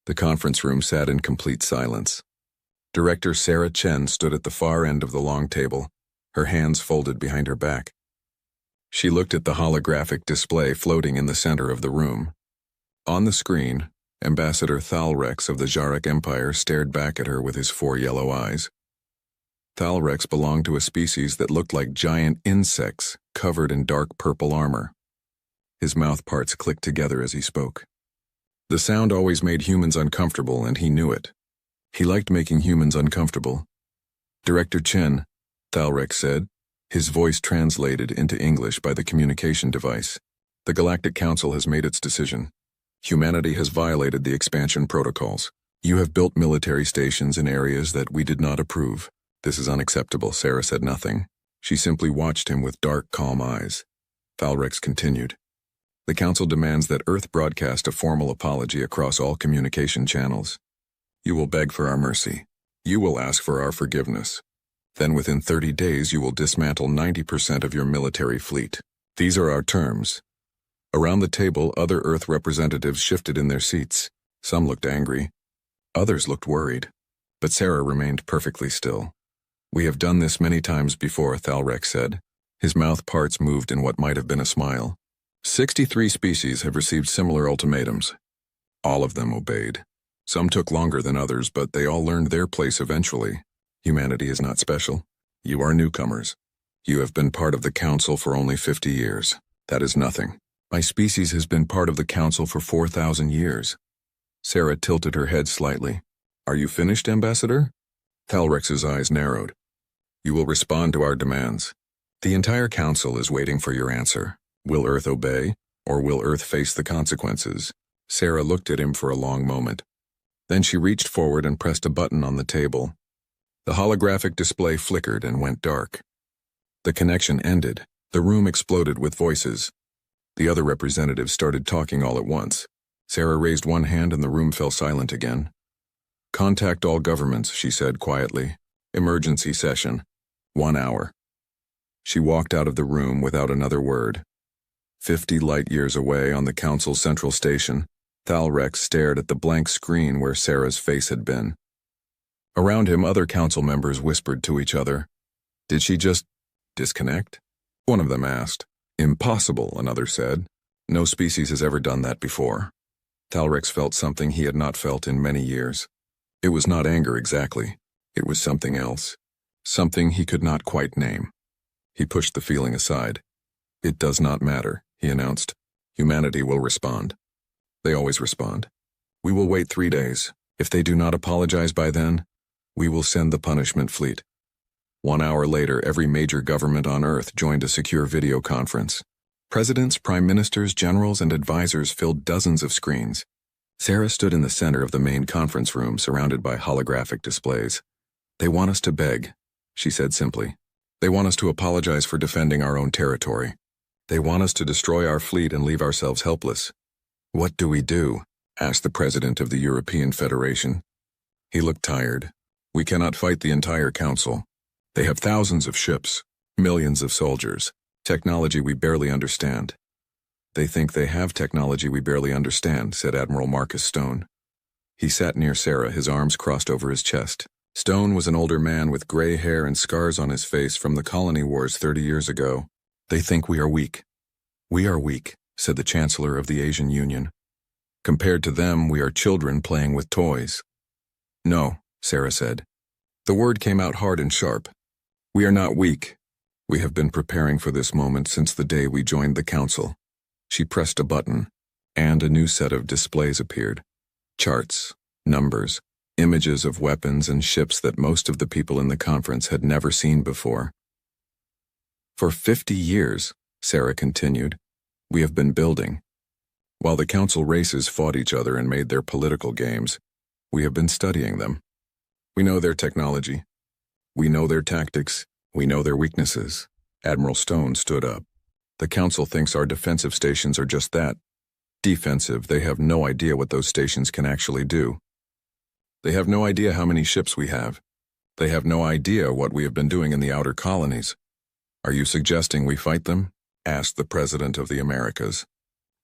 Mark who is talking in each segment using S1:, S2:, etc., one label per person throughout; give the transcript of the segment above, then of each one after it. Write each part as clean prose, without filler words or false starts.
S1: The conference room sat in complete silence. Director Sarah Chen stood at the far end of the long table, her hands folded behind her back. She looked at the holographic display floating in the center of the room. On the screen, Ambassador Thalrex of the Jarek Empire stared back at her with his 4 yellow eyes. Thalrex belonged to a species that looked like giant insects covered in dark purple armor. His mouth parts clicked together as he spoke. The sound always made humans uncomfortable, and he knew it. He liked making humans uncomfortable. Director Chen, Thalrex said, his voice translated into English by the communication device. The Galactic Council has made its decision. Humanity has violated the expansion protocols. You have built military stations in areas that we did not approve. This is unacceptable. Sarah said nothing. She simply watched him with dark, calm eyes. Thalrex continued. The Council demands that Earth broadcast a formal apology across all communication channels. You will beg for our mercy. You will ask for our forgiveness. Then within 30 days you will dismantle 90% of your military fleet. These are our terms. Around the table, other Earth representatives shifted in their seats. Some looked angry. Others looked worried. But Sarah remained perfectly still. We have done this many times before, Thalrex said. His mouth parts moved in what might have been a smile. 63 species have received similar ultimatums. All of them obeyed. Some took longer than others, but they all learned their place eventually. Humanity is not special. You are newcomers. You have been part of the Council for only 50 years. That is nothing. My species has been part of the Council for 4,000 years. Sarah tilted her head slightly. Are you finished, Ambassador? Thalrex's eyes narrowed. You will respond to our demands. The entire Council is waiting for your answer. Will Earth obey, or will Earth face the consequences? Sarah looked at him for a long moment. Then she reached forward and pressed a button on the table. The holographic display flickered and went dark. The connection ended. The room exploded with voices. The other representatives started talking all at once. Sarah raised one hand and the room fell silent again. Contact all governments, she said quietly. Emergency session. 1 hour. She walked out of the room without another word. 50 light-years away on the Council's central station, Thalrex stared at the blank screen where Sarah's face had been. Around him, other Council members whispered to each other. Did she just disconnect? One of them asked. Impossible, another said. No species has ever done that before. Thalrex felt something he had not felt in many years. It was not anger exactly. It was something else. Something he could not quite name. He pushed the feeling aside. It does not matter, he announced. Humanity will respond. They always respond. We will wait 3 days. If they do not apologize by then, we will send the punishment fleet. 1 hour later, every major government on Earth joined a secure video conference. Presidents, prime ministers, generals, and advisors filled dozens of screens. Sarah stood in the center of the main conference room, surrounded by holographic displays. They want us to beg, she said simply. They want us to apologize for defending our own territory. They want us to destroy our fleet and leave ourselves helpless. What do we do? Asked the president of the European Federation. He looked tired. We cannot fight the entire council. They have thousands of ships, millions of soldiers, technology we barely understand. They think they have technology we barely understand, said Admiral Marcus Stone. He sat near Sarah, his arms crossed over his chest. Stone was an older man with gray hair and scars on his face from the colony wars 30 years ago. They think we are weak. We are weak, said the Chancellor of the Asian Union. Compared to them, we are children playing with toys. No, Sarah said. The word came out hard and sharp. We are not weak. We have been preparing for this moment since the day we joined the council. She pressed a button, and a new set of displays appeared. Charts, numbers, images of weapons and ships that most of the people in the conference had never seen before. For 50 years, Sarah continued, we have been building. While the council races fought each other and made their political games, we have been studying them. We know their technology. We know their tactics. We know their weaknesses. Admiral Stone stood up. The council thinks our defensive stations are just that. Defensive. They have no idea what those stations can actually do. They have no idea how many ships we have. They have no idea what we have been doing in the outer colonies. Are you suggesting we fight them? Asked the President of the Americas.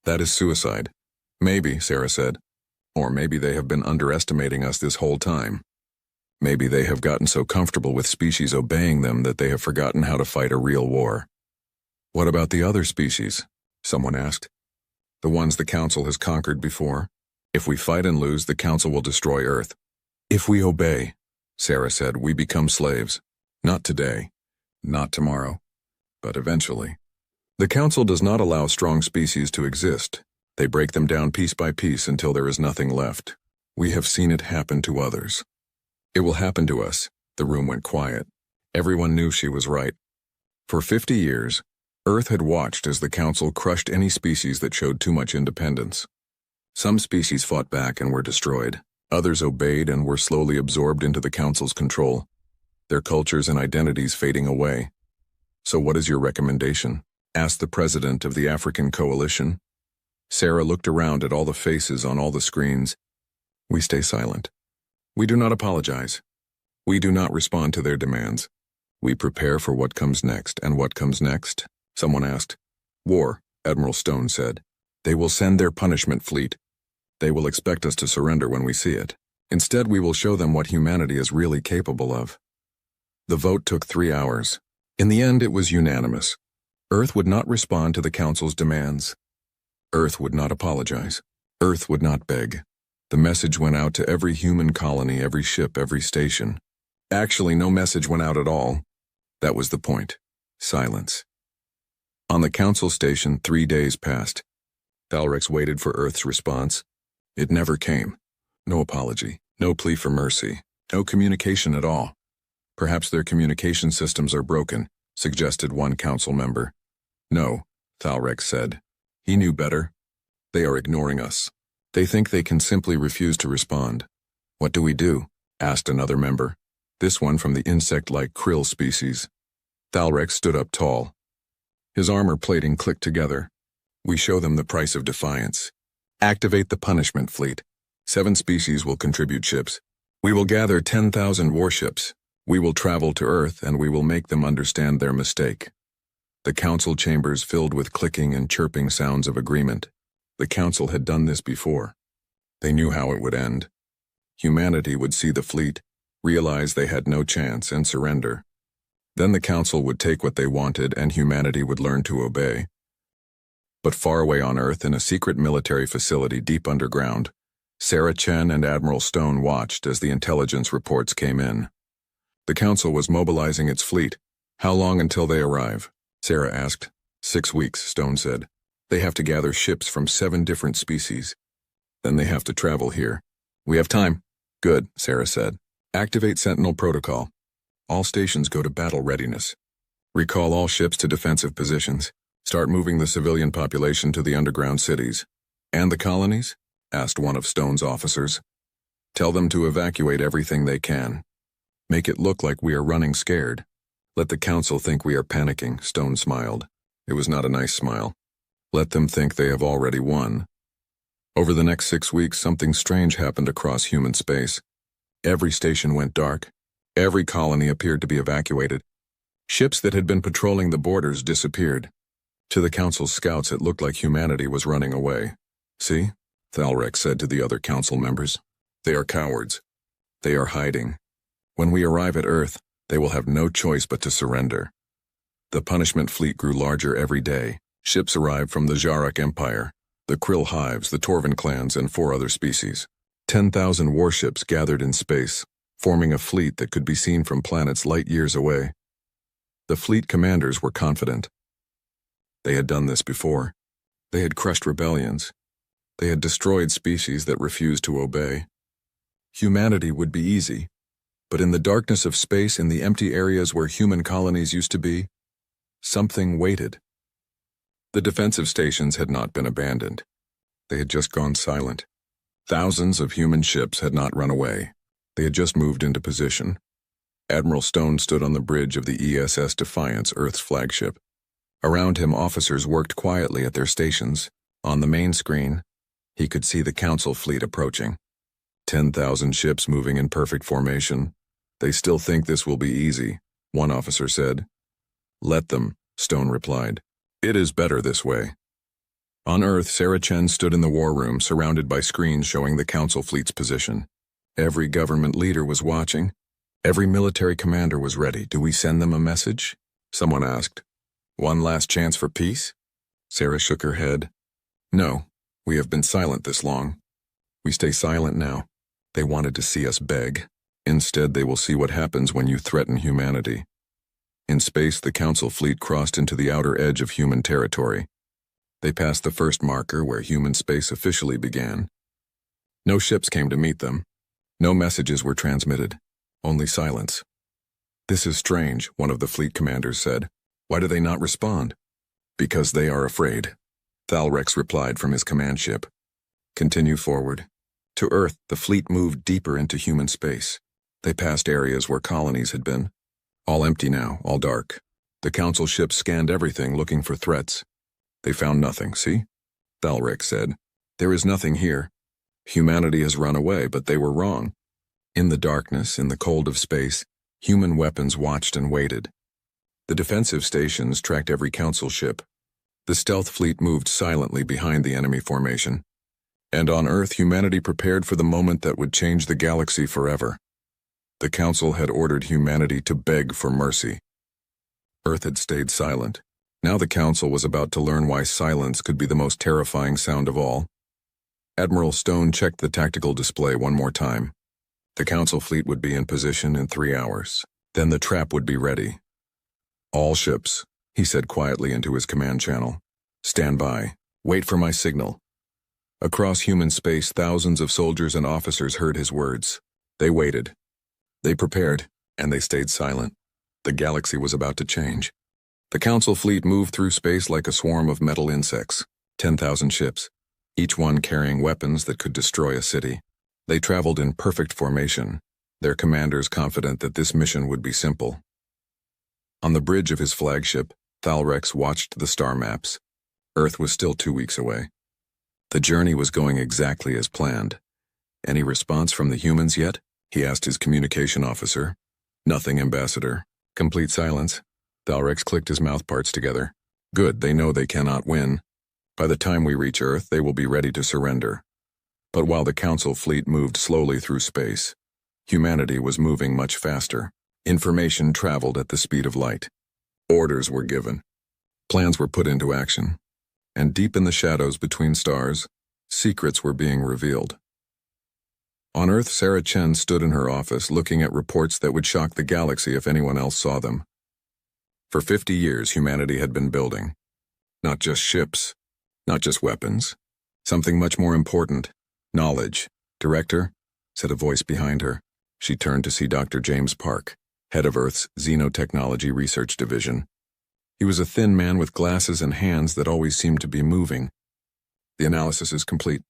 S1: That is suicide. Maybe, Sarah said. Or maybe they have been underestimating us this whole time. Maybe they have gotten so comfortable with species obeying them that they have forgotten how to fight a real war. What about the other species? Someone asked. The ones the Council has conquered before. If we fight and lose, the Council will destroy Earth. If we obey, Sarah said, we become slaves. Not today, not tomorrow, but eventually. The Council does not allow strong species to exist. They break them down piece by piece until there is nothing left. We have seen it happen to others. It will happen to us. The room went quiet. Everyone knew she was right. For 50 years, Earth had watched as the Council crushed any species that showed too much independence. Some species fought back and were destroyed. Others obeyed and were slowly absorbed into the Council's control, their cultures and identities fading away. So what is your recommendation? Asked the president of the African Coalition. Sarah looked around at all the faces on all the screens. We stay silent. We do not apologize. We do not respond to their demands. We prepare for what comes next. And what comes next? Someone asked. War, Admiral Stone said. They will send their punishment fleet. They will expect us to surrender when we see it. Instead, we will show them what humanity is really capable of. The vote took 3 hours. In the end, it was unanimous. Earth would not respond to the Council's demands. Earth would not apologize. Earth would not beg. The message went out to every human colony, every ship, every station. Actually, no message went out at all. That was the point. Silence. On the Council station, 3 days passed. Thalrex waited for Earth's response. It never came. No apology, no plea for mercy, no communication at all. Perhaps their communication systems are broken, suggested one Council member. No, Thalrex said. He knew better. They are ignoring us. They think they can simply refuse to respond. What do we do? Asked another member. This one from the insect-like krill species. Thalrex stood up tall. His armor plating clicked together. We show them the price of defiance. Activate the punishment fleet. 7 species will contribute ships. We will gather 10,000 warships. We will travel to Earth and we will make them understand their mistake. The Council chambers filled with clicking and chirping sounds of agreement. The Council had done this before. They knew how it would end. Humanity would see the fleet, realize they had no chance, and surrender. Then the Council would take what they wanted and humanity would learn to obey. But far away on Earth, in a secret military facility deep underground, Sarah Chen and Admiral Stone watched as the intelligence reports came in. The Council was mobilizing its fleet. How long until they arrive? Sarah asked. 6 weeks, Stone said. They have to gather ships from 7 different species. Then they have to travel here. We have time. Good, Sarah said. Activate Sentinel Protocol. All stations go to battle readiness. Recall all ships to defensive positions. Start moving the civilian population to the underground cities. And the colonies? Asked one of Stone's officers. Tell them to evacuate everything they can. Make it look like we are running scared. Let the Council think we are panicking, Stone smiled. It was not a nice smile. Let them think they have already won. Over the next 6 weeks, something strange happened across human space. Every station went dark. Every colony appeared to be evacuated. Ships that had been patrolling the borders disappeared. To the Council's scouts, it looked like humanity was running away. See? Thalrex said to the other Council members. They are cowards. They are hiding. When we arrive at Earth, they will have no choice but to surrender. The punishment fleet grew larger every day. Ships arrived from the Jarak Empire, the Krill Hives, the Torvan clans, and 4 other species. 10,000 warships gathered in space, forming a fleet that could be seen from planets light years away. The fleet commanders were confident. They had done this before. They had crushed rebellions. They had destroyed species that refused to obey. Humanity would be easy, but in the darkness of space, in the empty areas where human colonies used to be, something waited. The defensive stations had not been abandoned. They had just gone silent. Thousands of human ships had not run away. They had just moved into position. Admiral Stone stood on the bridge of the ESS Defiance, Earth's flagship. Around him, officers worked quietly at their stations. On the main screen, he could see the Council fleet approaching. 10,000 ships moving in perfect formation. They still think this will be easy, one officer said. Let them, Stone replied. It is better this way. On Earth, Sarah Chen stood in the war room, surrounded by screens showing the Council fleet's position. Every government leader was watching. Every military commander was ready. Do we send them a message? Someone asked. One last chance for peace? Sarah shook her head. No, we have been silent this long. We stay silent now. They wanted to see us beg. Instead, they will see what happens when you threaten humanity. In space, the Council fleet crossed into the outer edge of human territory. They passed the first marker where human space officially began. No ships came to meet them. No messages were transmitted. Only silence. This is strange, one of the fleet commanders said. Why do they not respond? Because they are afraid. Thalrex replied from his command ship. Continue forward. To Earth, the fleet moved deeper into human space. They passed areas where colonies had been. All empty now, all dark. The Council ships scanned everything, looking for threats. They found nothing, see? Thalrex said. There is nothing here. Humanity has run away, but they were wrong. In the darkness, in the cold of space, human weapons watched and waited. The defensive stations tracked every Council ship. The stealth fleet moved silently behind the enemy formation. And on Earth, humanity prepared for the moment that would change the galaxy forever. The Council had ordered humanity to beg for mercy. Earth had stayed silent. Now the Council was about to learn why silence could be the most terrifying sound of all. Admiral Stone checked the tactical display one more time. The Council fleet would be in position in 3 hours. Then the trap would be ready. All ships, he said quietly into his command channel. Stand by. Wait for my signal. Across human space, thousands of soldiers and officers heard his words. They waited. They prepared, and they stayed silent. The galaxy was about to change. The Council fleet moved through space like a swarm of metal insects, 10,000 ships, each one carrying weapons that could destroy a city. They traveled in perfect formation, their commanders confident that this mission would be simple. On the bridge of his flagship, Thalrex watched the star maps. Earth was still 2 weeks away. The journey was going exactly as planned. Any response from the humans yet? He asked his communication officer. Nothing, Ambassador. Complete silence. Thalrex clicked his mouthparts together. Good, they know they cannot win. By the time we reach Earth, they will be ready to surrender. But while the Council fleet moved slowly through space, humanity was moving much faster. Information traveled at the speed of light. Orders were given. Plans were put into action. And deep in the shadows between stars, secrets were being revealed. On Earth, Sarah Chen stood in her office looking at reports that would shock the galaxy if anyone else saw them. For 50 years, humanity had been building. Not just ships, not just weapons. Something much more important. Knowledge. Director, said a voice behind her. She turned to see Dr. James Park, head of Earth's Xenotechnology Research Division. He was a thin man with glasses and hands that always seemed to be moving. The analysis is complete.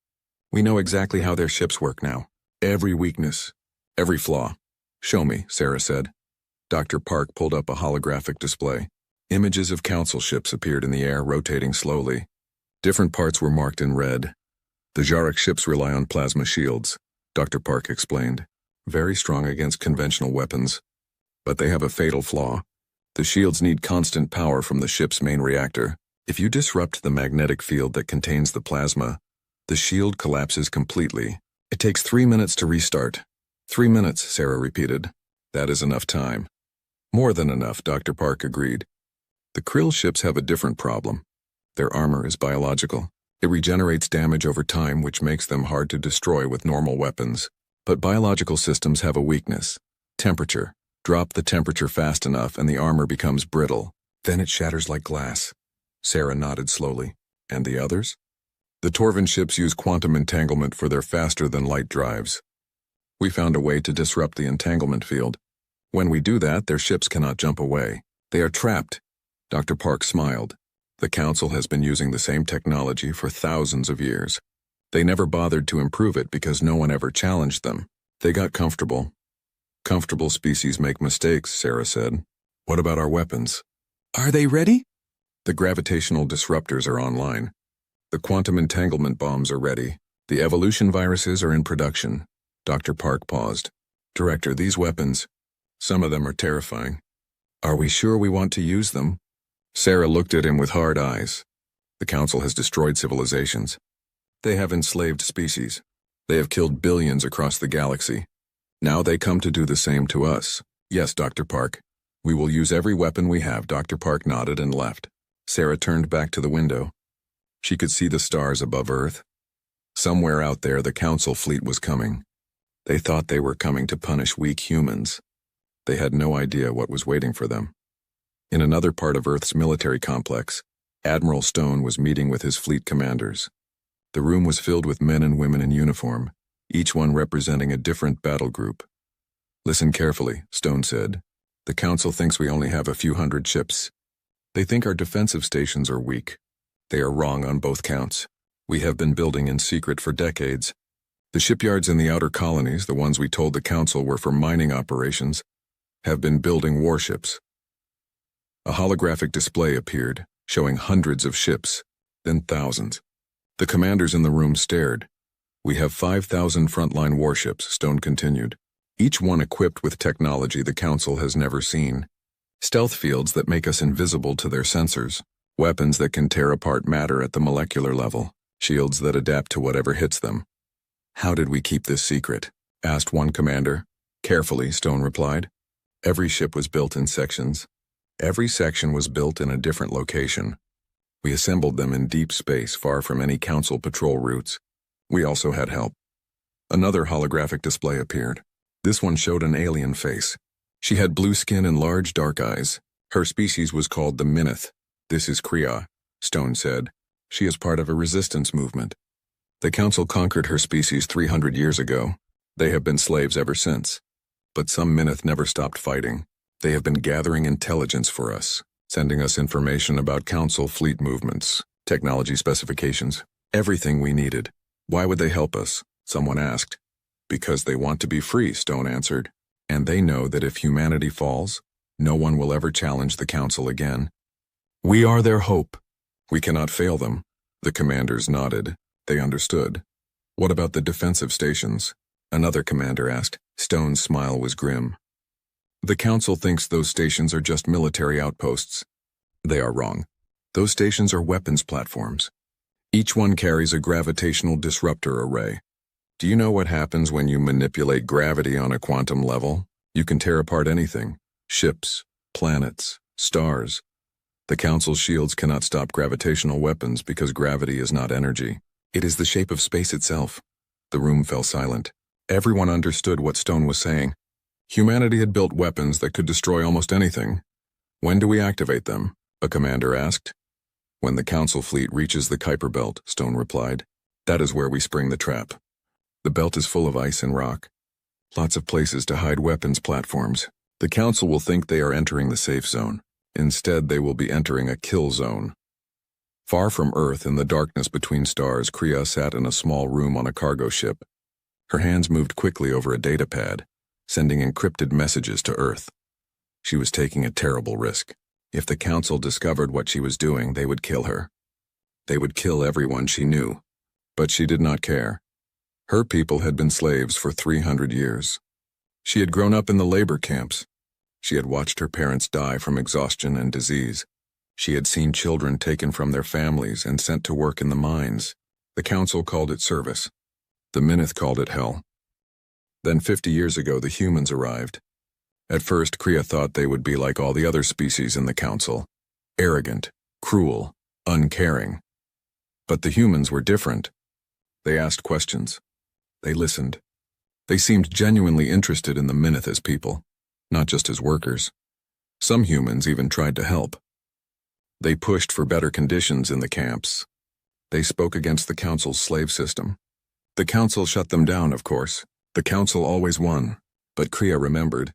S1: We know exactly how their ships work now. Every weakness, every flaw. Show me, Sarah said. Dr. Park pulled up a holographic display. Images of Council ships appeared in the air, rotating slowly. Different parts were marked in red. The Jarek ships rely on plasma shields, Dr. Park explained. Very strong against conventional weapons. But they have a fatal flaw. The shields need constant power from the ship's main reactor. If you disrupt the magnetic field that contains the plasma, the shield collapses completely. It takes 3 minutes to restart. 3 minutes, Sarah repeated. That is enough time. More than enough, Dr. Park agreed. The Krill ships have a different problem. Their armor is biological. It regenerates damage over time, which makes them hard to destroy with normal weapons. But biological systems have a weakness. Temperature. Drop the temperature fast enough and the armor becomes brittle. Then it shatters like glass. Sarah nodded slowly. And the others? The Torvin ships use quantum entanglement for their faster-than-light drives. We found a way to disrupt the entanglement field. When we do that, their ships cannot jump away. They are trapped. Dr. Park smiled. The Council has been using the same technology for thousands of years. They never bothered to improve it because no one ever challenged them. They got comfortable. Comfortable species make mistakes, Sarah said. What about our weapons? Are they ready? The gravitational disruptors are online. The quantum entanglement bombs are ready. The evolution viruses are in production. Dr. Park paused. Director, these weapons, some of them are terrifying. Are we sure we want to use them? Sarah looked at him with hard eyes. The Council has destroyed civilizations. They have enslaved species. They have killed billions across the galaxy. Now they come to do the same to us. Yes, Dr. Park. We will use every weapon we have. Dr. Park nodded and left. Sarah turned back to the window. She could see the stars above Earth. Somewhere out there, the Council fleet was coming. They thought they were coming to punish weak humans. They had no idea what was waiting for them. In another part of Earth's military complex, Admiral Stone was meeting with his fleet commanders. The room was filled with men and women in uniform, each one representing a different battle group. Listen carefully, Stone said. The Council thinks we only have a few hundred ships. They think our defensive stations are weak. They are wrong on both counts. We have been building in secret for decades. The shipyards in the outer colonies, the ones we told the Council were for mining operations, have been building warships. A holographic display appeared, showing hundreds of ships, then thousands. The commanders in the room stared. We have 5,000 frontline warships, Stone continued, each one equipped with technology the Council has never seen. Stealth fields that make us invisible to their sensors, weapons that can tear apart matter at the molecular level, shields that adapt to whatever hits them. How did we keep this secret? Asked one commander. Carefully, Stone replied. Every ship was built in sections. Every section was built in a different location. We assembled them in deep space far from any Council patrol routes. We also had help. Another holographic display appeared. This one showed an alien face. She had blue skin and large dark eyes. Her species was called the Minith. This is Kriya, Stone said. She is part of a resistance movement. The Council conquered her species 300 years ago. They have been slaves ever since. But some Minith never stopped fighting. They have been gathering intelligence for us, sending us information about Council fleet movements, technology specifications, everything we needed. Why would they help us? Someone asked. Because they want to be free, Stone answered. And they know that if humanity falls, no one will ever challenge the Council again. We are their hope. We cannot fail them. The commanders nodded. They understood. What about the defensive stations? Another commander asked. Stone's smile was grim. The Council thinks those stations are just military outposts. They are wrong. Those stations are weapons platforms. Each one carries a gravitational disruptor array. Do you know what happens when you manipulate gravity on a quantum level? You can tear apart anything. Ships, planets, stars. The Council's shields cannot stop gravitational weapons because gravity is not energy. It is the shape of space itself. The room fell silent. Everyone understood what Stone was saying. Humanity had built weapons that could destroy almost anything. When do we activate them? A commander asked. When the Council fleet reaches the Kuiper belt, Stone replied. That is where we spring the trap. The belt is full of ice and rock. Lots of places to hide weapons platforms. The Council will think they are entering the safe zone. Instead, they will be entering a kill zone. Far from Earth, in the darkness between stars, Kriya sat in a small room on a cargo ship. Her hands moved quickly over a data pad, sending encrypted messages to Earth. She was taking a terrible risk. If the Council discovered what she was doing, they would kill her. They would kill everyone she knew. But she did not care. Her people had been slaves for 300 years. She had grown up in the labor camps. She had watched her parents die from exhaustion and disease. She had seen children taken from their families and sent to work in the mines. The Council called it service. The Minith called it hell. Then 50 years ago, the humans arrived. At first, Kriya thought they would be like all the other species in the Council. Arrogant, cruel, uncaring. But the humans were different. They asked questions. They listened. They seemed genuinely interested in the Minith as people, not just as workers. Some humans even tried to help. They pushed for better conditions in the camps. They spoke against the Council's slave system. The Council shut them down, of course. The Council always won, but Kriya remembered.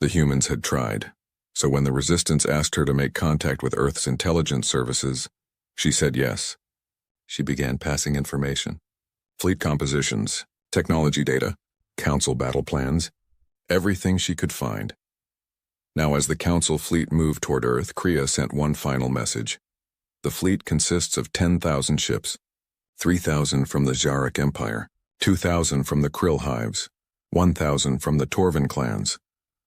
S1: The humans had tried, so when the Resistance asked her to make contact with Earth's intelligence services, she said yes. She began passing information. Fleet compositions, technology data, Council battle plans, everything she could find. Now as the Council fleet moved toward Earth, Kriya sent one final message. The fleet consists of 10,000 ships, 3,000 from the Jarek Empire, 2,000 from the Krill hives, 1,000 from the Torvan clans.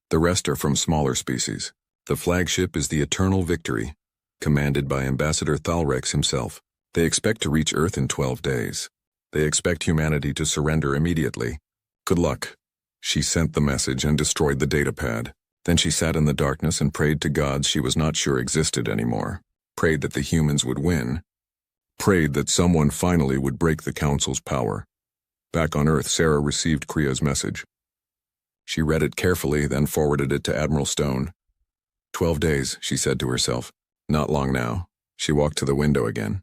S1: The rest are from smaller species. The flagship is the Eternal Victory, commanded by Ambassador Thalrex himself. They expect to reach Earth in 12 days. They expect humanity to surrender immediately. Good luck. She sent the message and destroyed the datapad. Then she sat in the darkness and prayed to gods she was not sure existed anymore. Prayed that the humans would win. Prayed that someone finally would break the Council's power. Back on Earth, Sarah received Kriya's message. She read it carefully, then forwarded it to Admiral Stone. 12 days, she said to herself. Not long now. She walked to the window again.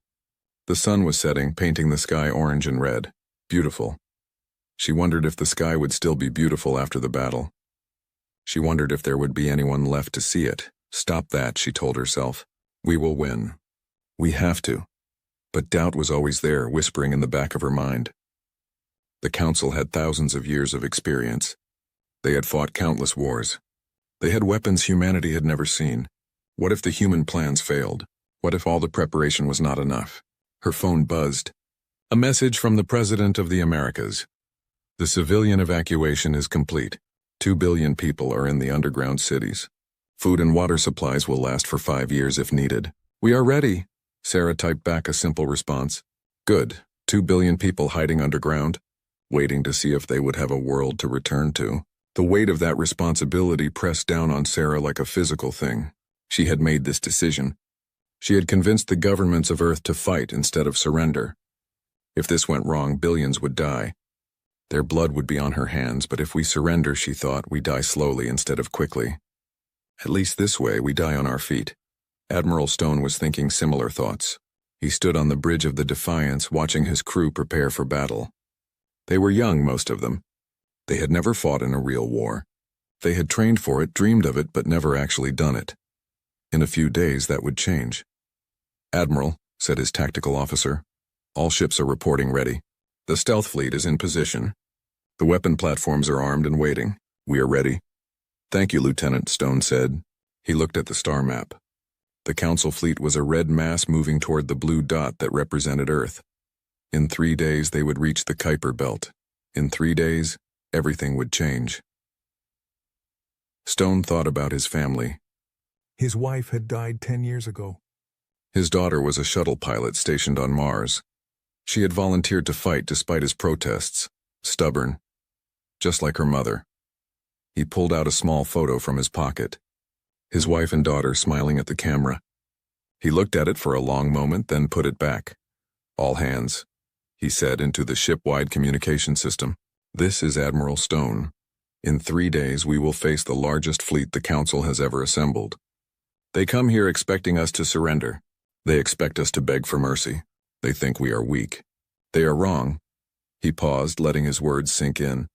S1: The sun was setting, painting the sky orange and red. Beautiful. She wondered if the sky would still be beautiful after the battle. She wondered if there would be anyone left to see it. Stop that, she told herself. We will win. We have to. But doubt was always there, whispering in the back of her mind. The Council had thousands of years of experience. They had fought countless wars. They had weapons humanity had never seen. What if the human plans failed? What if all the preparation was not enough? Her phone buzzed. A message from the President of the Americas. The civilian evacuation is complete. 2 billion people are in the underground cities. Food and water supplies will last for 5 years if needed. We are ready. Sarah typed back a simple response. Good. 2 billion people hiding underground, waiting to see if they would have a world to return to. The weight of that responsibility pressed down on Sarah like a physical thing. She had made this decision. She had convinced the governments of Earth to fight instead of surrender. If this went wrong, billions would die. Their blood would be on her hands, but if we surrender, she thought, we die slowly instead of quickly. At least this way, we die on our feet. Admiral Stone was thinking similar thoughts. He stood on the bridge of the Defiance, watching his crew prepare for battle. They were young, most of them. They had never fought in a real war. They had trained for it, dreamed of it, but never actually done it. In a few days, that would change. Admiral, said his tactical officer, all ships are reporting ready. The stealth fleet is in position. The weapon platforms are armed and waiting. We are ready. Thank you, Lieutenant, Stone said. He looked at the star map. The Council fleet was a red mass moving toward the blue dot that represented Earth. In 3 days, they would reach the Kuiper belt. In 3 days, everything would change. Stone thought about his family.
S2: His wife had died 10 years ago.
S1: His daughter was a shuttle pilot stationed on Mars. She had volunteered to fight despite his protests, stubborn, just like her mother. He pulled out a small photo from his pocket. His wife and daughter smiling at the camera. He looked at it for a long moment, then put it back. All hands, he said into the ship-wide communication system. This is Admiral Stone. In 3 days, we will face the largest fleet the Council has ever assembled. They come here expecting us to surrender. They expect us to beg for mercy. They think we are weak. They are wrong. He paused, letting his words sink in.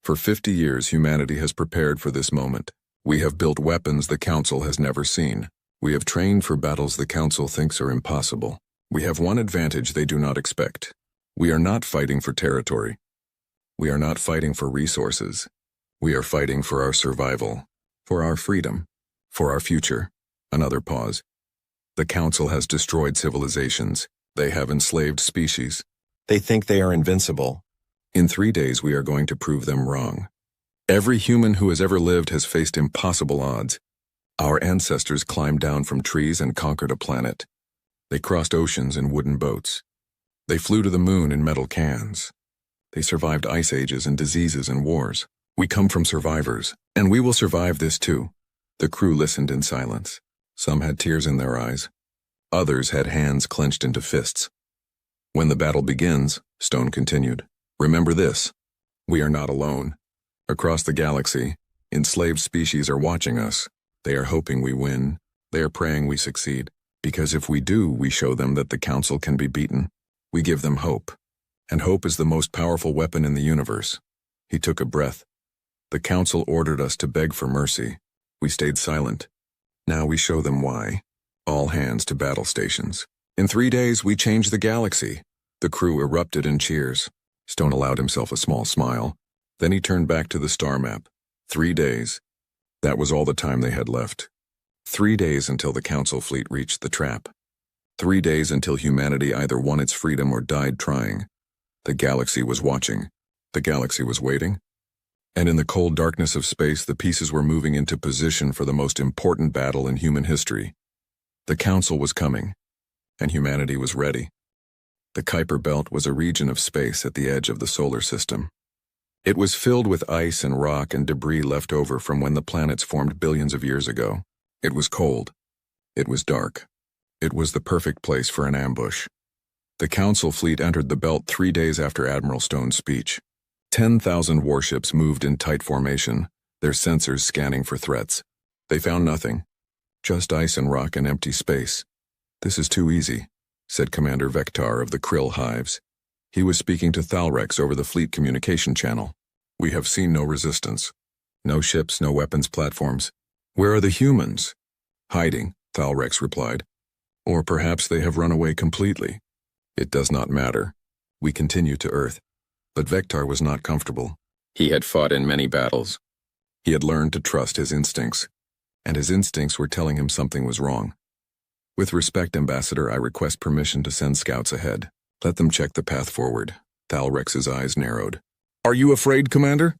S1: For 50 years, humanity has prepared for this moment. We have built weapons the Council has never seen. We have trained for battles the Council thinks are impossible. We have one advantage they do not expect. We are not fighting for territory. We are not fighting for resources. We are fighting for our survival, for our freedom, for our future. Another pause. The Council has destroyed civilizations. They have enslaved species. They think they are invincible. In 3 days, we are going to prove them wrong. Every human who has ever lived has faced impossible odds. Our ancestors climbed down from trees and conquered a planet. They crossed oceans in wooden boats. They flew to the moon in metal cans. They survived ice ages and diseases and wars. We come from survivors, and we will survive this too. The crew listened in silence. Some had tears in their eyes. Others had hands clenched into fists. When the battle begins, Stone continued, remember this. We are not alone. Across the galaxy, enslaved species are watching us. They are hoping we win. They are praying we succeed. Because if we do, we show them that the Council can be beaten. We give them hope. And hope is the most powerful weapon in the universe. He took a breath. The Council ordered us to beg for mercy. We stayed silent. Now we show them why. All hands to battle stations. In 3 days, we change the galaxy. The crew erupted in cheers. Stone allowed himself a small smile. Then he turned back to the star map. 3 days. That was all the time they had left. 3 days until the Council fleet reached the trap. 3 days until humanity either won its freedom or died trying. The galaxy was watching. The galaxy was waiting. And in the cold darkness of space, the pieces were moving into position for the most important battle in human history. The Council was coming, and humanity was ready. The Kuiper belt was a region of space at the edge of the solar system. It was filled with ice and rock and debris left over from when the planets formed billions of years ago. It was cold. It was dark. It was the perfect place for an ambush. The Council fleet entered the belt 3 days after Admiral Stone's speech. 10,000 warships moved in tight formation, their sensors scanning for threats. They found nothing. Just ice and rock and empty space. "This is too easy," said Commander Vectar of the Krill Hives. He was speaking to Thalrex over the fleet communication channel. "We have seen no resistance. No ships, no weapons platforms. Where are the humans?" "Hiding," Thalrex replied. "Or perhaps they have run away completely. It does not matter. We continue to Earth." But Vectar was not comfortable. He had fought in many battles. He had learned to trust his instincts, and his instincts were telling him something was wrong. "With respect, Ambassador, I request permission to send scouts ahead. Let them check the path forward." Thalrex's eyes narrowed. "Are you afraid, Commander?"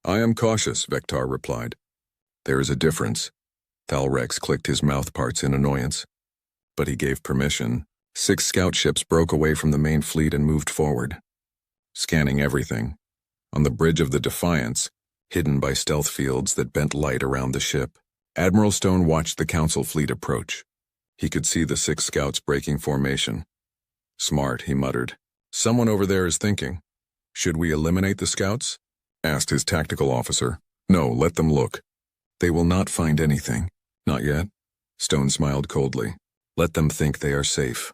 S1: "I am cautious," Vectar replied. "There is a difference." Thalrex clicked his mouth parts in annoyance. But he gave permission. 6 scout ships broke away from the main fleet and moved forward, scanning everything. On the bridge of the Defiance, hidden by stealth fields that bent light around the ship, Admiral Stone watched the Council fleet approach. He could see the 6 scouts breaking formation. "Smart," he muttered. "Someone over there is thinking." "Should we eliminate the scouts?" asked his tactical officer. "No, let them look. They will not find anything." "Not yet." Stone smiled coldly. "Let them think they are safe."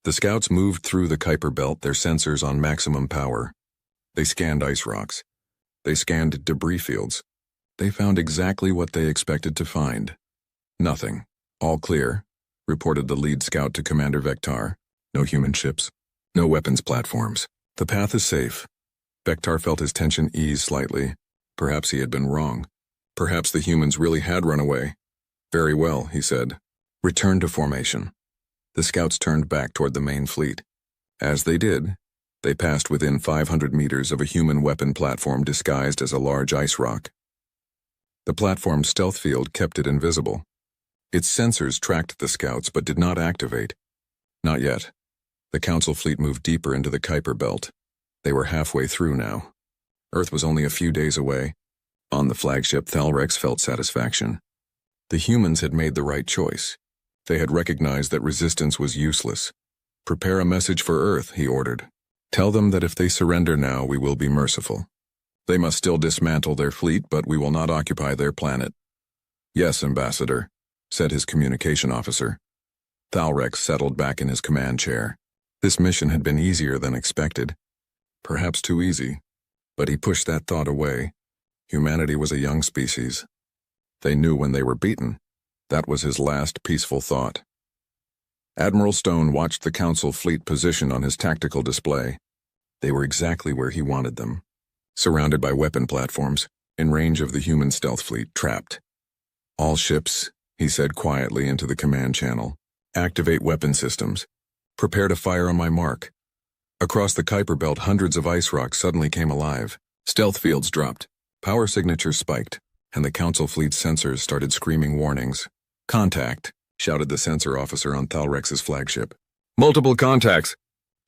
S1: The scouts moved through the Kuiper belt, their sensors on maximum power. They scanned ice rocks. They scanned debris fields. They found exactly what they expected to find. "Nothing. All clear," reported the lead scout to Commander Vectar. "No human ships. No weapons platforms. The path is safe." Vectar felt his tension ease slightly. Perhaps he had been wrong. Perhaps the humans really had run away. "Very well," he said. "Return to formation." The scouts turned back toward the main fleet. As they did, they passed within 500 meters of a human weapon platform disguised as a large ice rock. The platform's stealth field kept it invisible. Its sensors tracked the scouts but did not activate. Not yet. The Council fleet moved deeper into the Kuiper belt. They were halfway through now. Earth was only a few days away. On the flagship, Thalrex felt satisfaction. The humans had made the right choice. They had recognized that resistance was useless. "Prepare a message for Earth," he ordered. "Tell them that if they surrender now, we will be merciful. They must still dismantle their fleet, but we will not occupy their planet." "Yes, Ambassador," said his communication officer. Thalrex settled back in his command chair. This mission had been easier than expected. Perhaps too easy. But he pushed that thought away. Humanity was a young species. They knew when they were beaten. That was his last peaceful thought. Admiral Stone watched the Council fleet position on his tactical display. They were exactly where he wanted them. Surrounded by weapon platforms, in range of the human stealth fleet, trapped. "All ships," he said quietly into the command channel. "Activate weapon systems. Prepare to fire on my mark." Across the Kuiper belt, hundreds of ice rocks suddenly came alive. Stealth fields dropped. Power signatures spiked, and the Council fleet's sensors started screaming warnings. "Contact," shouted the sensor officer on Thalrex's flagship. "Multiple contacts.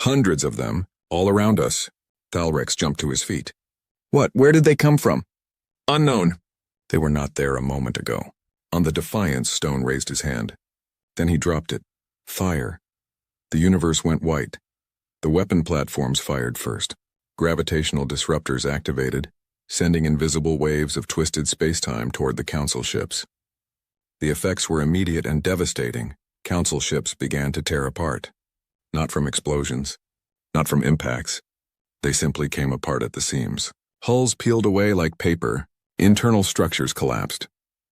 S1: Hundreds of them, all around us." Thalrex jumped to his feet. "What? Where did they come from?" "Unknown." "They were not there a moment ago." On the Defiance, Stone raised his hand. Then he dropped it. Fire. The universe went white. The weapon platforms fired first. Gravitational disruptors activated, sending invisible waves of twisted spacetime toward the Council ships. The effects were immediate and devastating. Council ships began to tear apart. Not from explosions. Not from impacts. They simply came apart at the seams. Hulls peeled away like paper. Internal structures collapsed.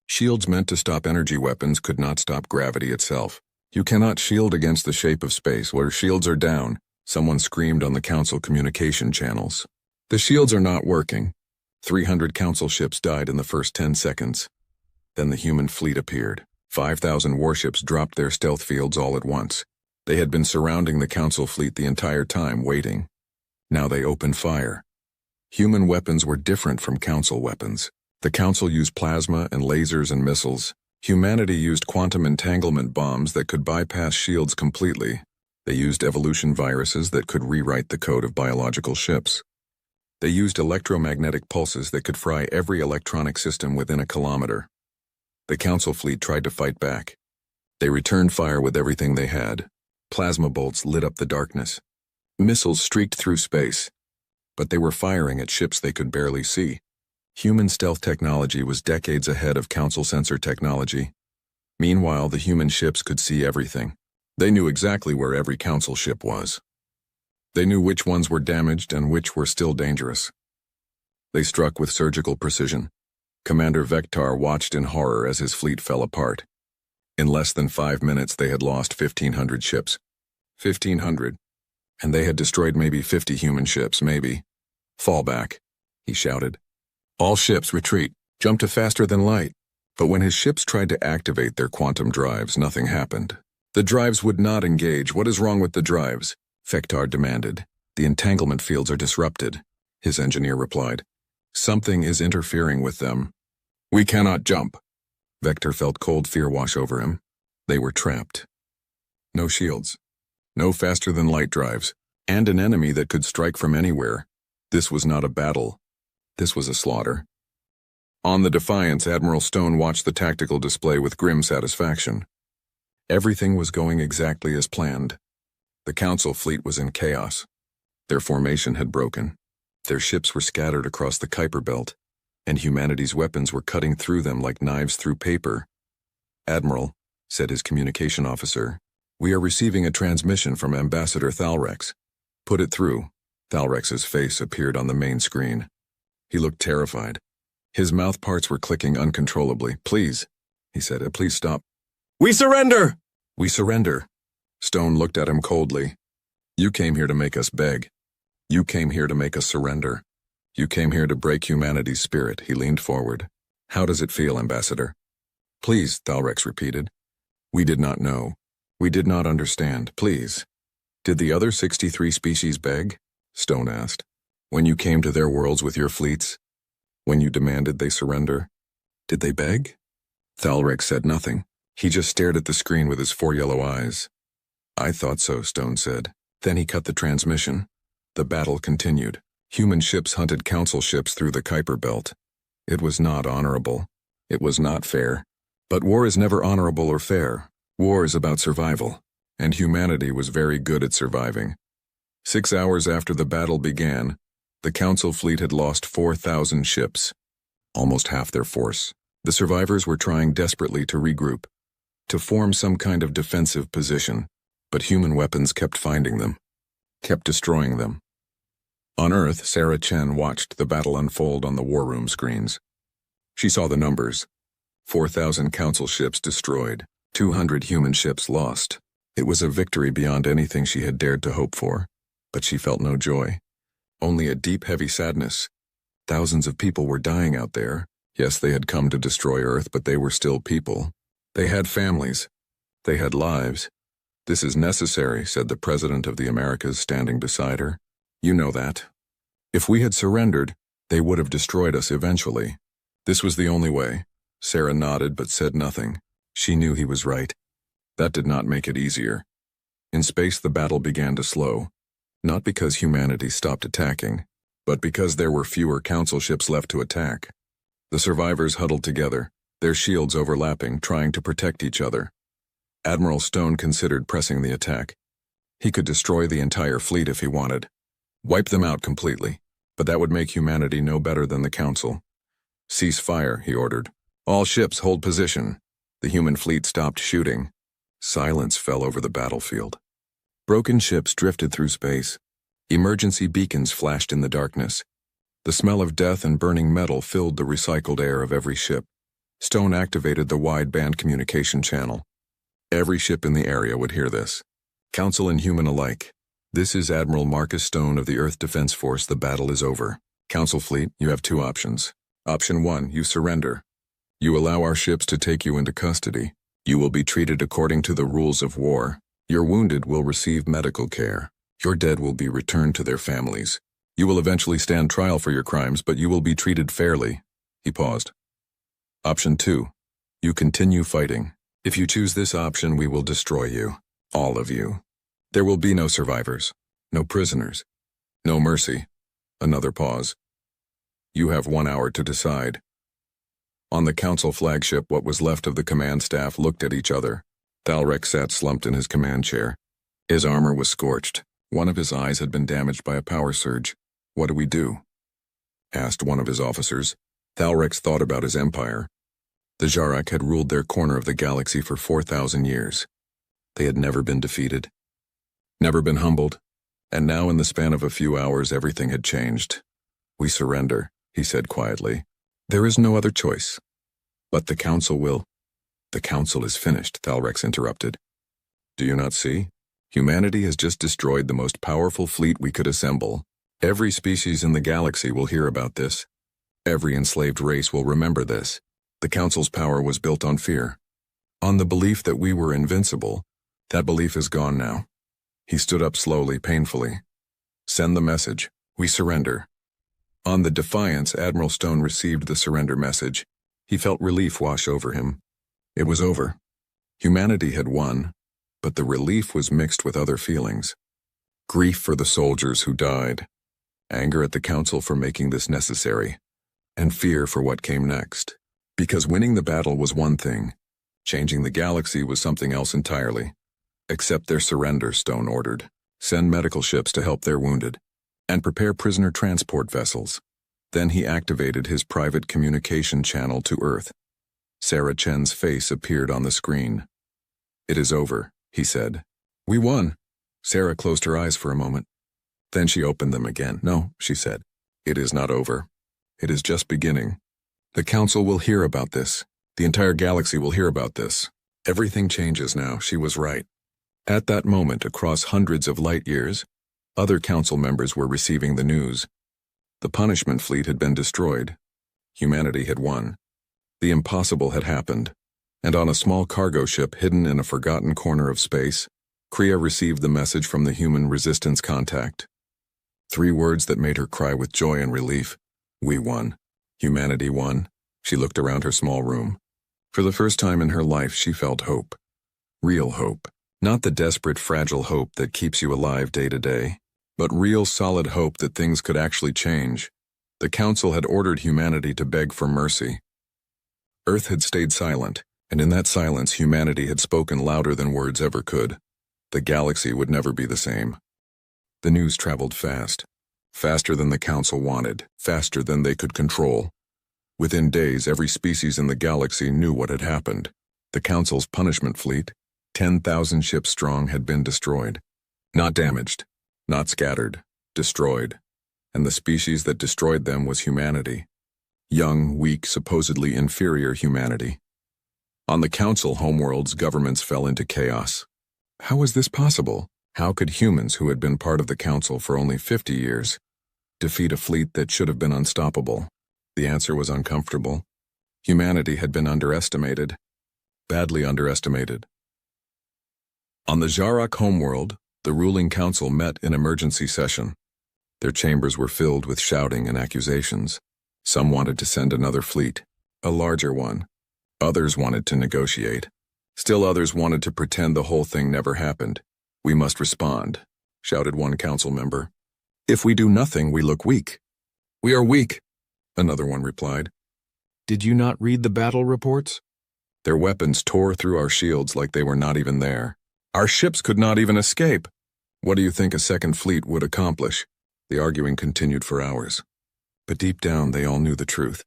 S1: Shields meant to stop energy weapons could not stop gravity itself. "You cannot shield against the shape of space where shields are down," someone screamed on the Council communication channels. "The shields are not working." 300 Council ships died in the first 10 seconds. Then the human fleet appeared. 5,000 warships dropped their stealth fields all at once. They had been surrounding the Council fleet the entire time, waiting. Now they opened fire. Human weapons were different from Council weapons. The Council used plasma and lasers and missiles. Humanity used quantum entanglement bombs that could bypass shields completely. They used evolution viruses that could rewrite the code of biological ships. They used electromagnetic pulses that could fry every electronic system within a kilometer. The Council fleet tried to fight back. They returned fire with everything they had. Plasma bolts lit up the darkness. Missiles streaked through space. But they were firing at ships they could barely see. Human stealth technology was decades ahead of Council sensor technology. Meanwhile, the human ships could see everything. They knew exactly where every Council ship was. They knew which ones were damaged and which were still dangerous. They struck with surgical precision. Commander Vektar watched in horror as his fleet fell apart. In less than 5 minutes, they had lost 1,500 ships. 1,500. And they had destroyed maybe 50 human ships, maybe. Fall back, he shouted. All ships retreat. Jump to faster than light. But when his ships tried to activate their quantum drives, nothing happened. The drives would not engage. What is wrong with the drives? Vektar demanded. The entanglement fields are disrupted, his engineer replied. Something is interfering with them. We cannot jump. Vektar felt cold fear wash over him. They were trapped. No shields. No faster-than-light drives. And an enemy that could strike from anywhere. This was not a battle. This was a slaughter. On the Defiance, Admiral Stone watched the tactical display with grim satisfaction. Everything was going exactly as planned. The Council fleet was in chaos. Their formation had broken. Their ships were scattered across the Kuiper belt, and humanity's weapons were cutting through them like knives through paper. Admiral, said his communication officer, we are receiving a transmission from Ambassador Thalrex. Put it through. Thalrex's face appeared on the main screen. He looked terrified. His mouth parts were clicking uncontrollably. Please, he said, please stop. We surrender! We surrender. Stone looked at him coldly. You came here to make us beg. You came here to make us surrender. You came here to break humanity's spirit. He leaned forward. How does it feel, Ambassador? Please, Thalrex repeated. We did not know. We did not understand. Please. Did the other 63 species beg? Stone asked. When you came to their worlds with your fleets? When you demanded they surrender? Did they beg? Thalrex said nothing. He just stared at the screen with his 4 yellow eyes. I thought so, Stone said. Then he cut the transmission. The battle continued. Human ships hunted Council ships through the Kuiper belt. It was not honorable. It was not fair. But war is never honorable or fair. War is about survival. And humanity was very good at surviving. 6 hours after the battle began, the Council fleet had lost 4,000 ships. Almost half their force. The survivors were trying desperately to regroup, to form some kind of defensive position. But human weapons kept finding them, kept destroying them. On Earth, Sarah Chen watched the battle unfold on the war room screens. She saw the numbers. 4,000 Council ships destroyed, 200 human ships lost. It was a victory beyond anything she had dared to hope for, but she felt no joy. Only a deep, heavy sadness. Thousands of people were dying out there. Yes, they had come to destroy Earth, but they were still people. They had families. They had lives. This is necessary, said the President of the Americas standing beside her. You know that. If we had surrendered, they would have destroyed us eventually. This was the only way. Sarah nodded but said nothing. She knew he was right. That did not make it easier. In space, the battle began to slow. Not because humanity stopped attacking, but because there were fewer Council ships left to attack. The survivors huddled together, their shields overlapping, trying to protect each other. Admiral Stone considered pressing the attack. He could destroy the entire fleet if he wanted. Wipe them out completely, but that would make humanity no better than the Council. Cease fire, he ordered. All ships hold position. The human fleet stopped shooting. Silence fell over the battlefield. Broken ships drifted through space. Emergency beacons flashed in the darkness. The smell of death and burning metal filled the recycled air of every ship. Stone activated the wideband communication channel. Every ship in the area would hear this. Council and human alike. This is Admiral Marcus Stone of the Earth Defense Force. The battle is over. Council fleet, you have 2 options. Option 1, you surrender. You allow our ships to take you into custody. You will be treated according to the rules of war. Your wounded will receive medical care. Your dead will be returned to their families. You will eventually stand trial for your crimes, but you will be treated fairly. He paused. Option 2, you continue fighting. If you choose this option, we will destroy you. All of you. There will be no survivors, no prisoners, no mercy. Another pause. You have 1 hour to decide. On the council flagship, what was left of the command staff looked at each other. Thalrex sat slumped in his command chair. His armor was scorched. One of his eyes had been damaged by a power surge. What do we do? Asked one of his officers. Thalrex thought about his empire. The Jarak had ruled their corner of the galaxy for 4,000 years. They had never been defeated, never been humbled, and now in the span of a few hours everything had changed. We surrender, he said quietly. There is no other choice. But the council will. The council is finished, Thalrex interrupted. Do you not see? Humanity has just destroyed the most powerful fleet we could assemble. Every species in the galaxy will hear about this. Every enslaved race will remember this. The council's power was built on fear. On the belief that we were invincible. That belief is gone now. He stood up slowly, painfully. Send the message. We surrender. On the Defiance, Admiral Stone received the surrender message. He felt relief wash over him. It was over. Humanity had won, but the relief was mixed with other feelings. Grief for the soldiers who died, anger at the council for making this necessary, and fear for what came next. Because winning the battle was one thing, changing the galaxy was something else entirely. Accept their surrender, Stone ordered. Send medical ships to help their wounded, and prepare prisoner transport vessels. Then he activated his private communication channel to Earth. Sarah Chen's face appeared on the screen. It is over, he said. We won. Sarah closed her eyes for a moment. Then she opened them again. No, she said. It is not over. It is just beginning. The council will hear about this. The entire galaxy will hear about this. Everything changes now, she was right. At that moment, across hundreds of light years, other council members were receiving the news. The punishment fleet had been destroyed. Humanity had won. The impossible had happened. And on a small cargo ship hidden in a forgotten corner of space, Kriya received the message from the human resistance contact. 3 words that made her cry with joy and relief. We won. Humanity won. She looked around her small room. For the first time in her life, she felt hope. Real hope. Not the desperate, fragile hope that keeps you alive day to day, but real, solid hope that things could actually change. The council had ordered humanity to beg for mercy. Earth had stayed silent, and in that silence humanity had spoken louder than words ever could. The galaxy would never be the same. The news traveled fast. Faster than the council wanted, faster than they could control. Within days, every species in the galaxy knew what had happened. The council's punishment fleet, 10,000 ships strong, had been destroyed. Not damaged, not scattered, destroyed. And the species that destroyed them was humanity. Young, weak, supposedly inferior humanity. On the council homeworlds, governments fell into chaos. How was this possible? How could humans who had been part of the council for only 50 years defeat a fleet that should have been unstoppable? The answer was uncomfortable. Humanity had been underestimated. Badly underestimated. On the Jarak homeworld, the ruling council met in emergency session. Their chambers were filled with shouting and accusations. Some wanted to send another fleet, a larger one. Others wanted to negotiate. Still others wanted to pretend the whole thing never happened. We must respond, shouted one council member. If we do nothing, we look weak. We are weak, another one replied. Did you not read the battle reports? Their weapons tore through our shields like they were not even there. Our ships could not even escape. What do you think a second fleet would accomplish? The arguing continued for hours. But deep down, they all knew the truth.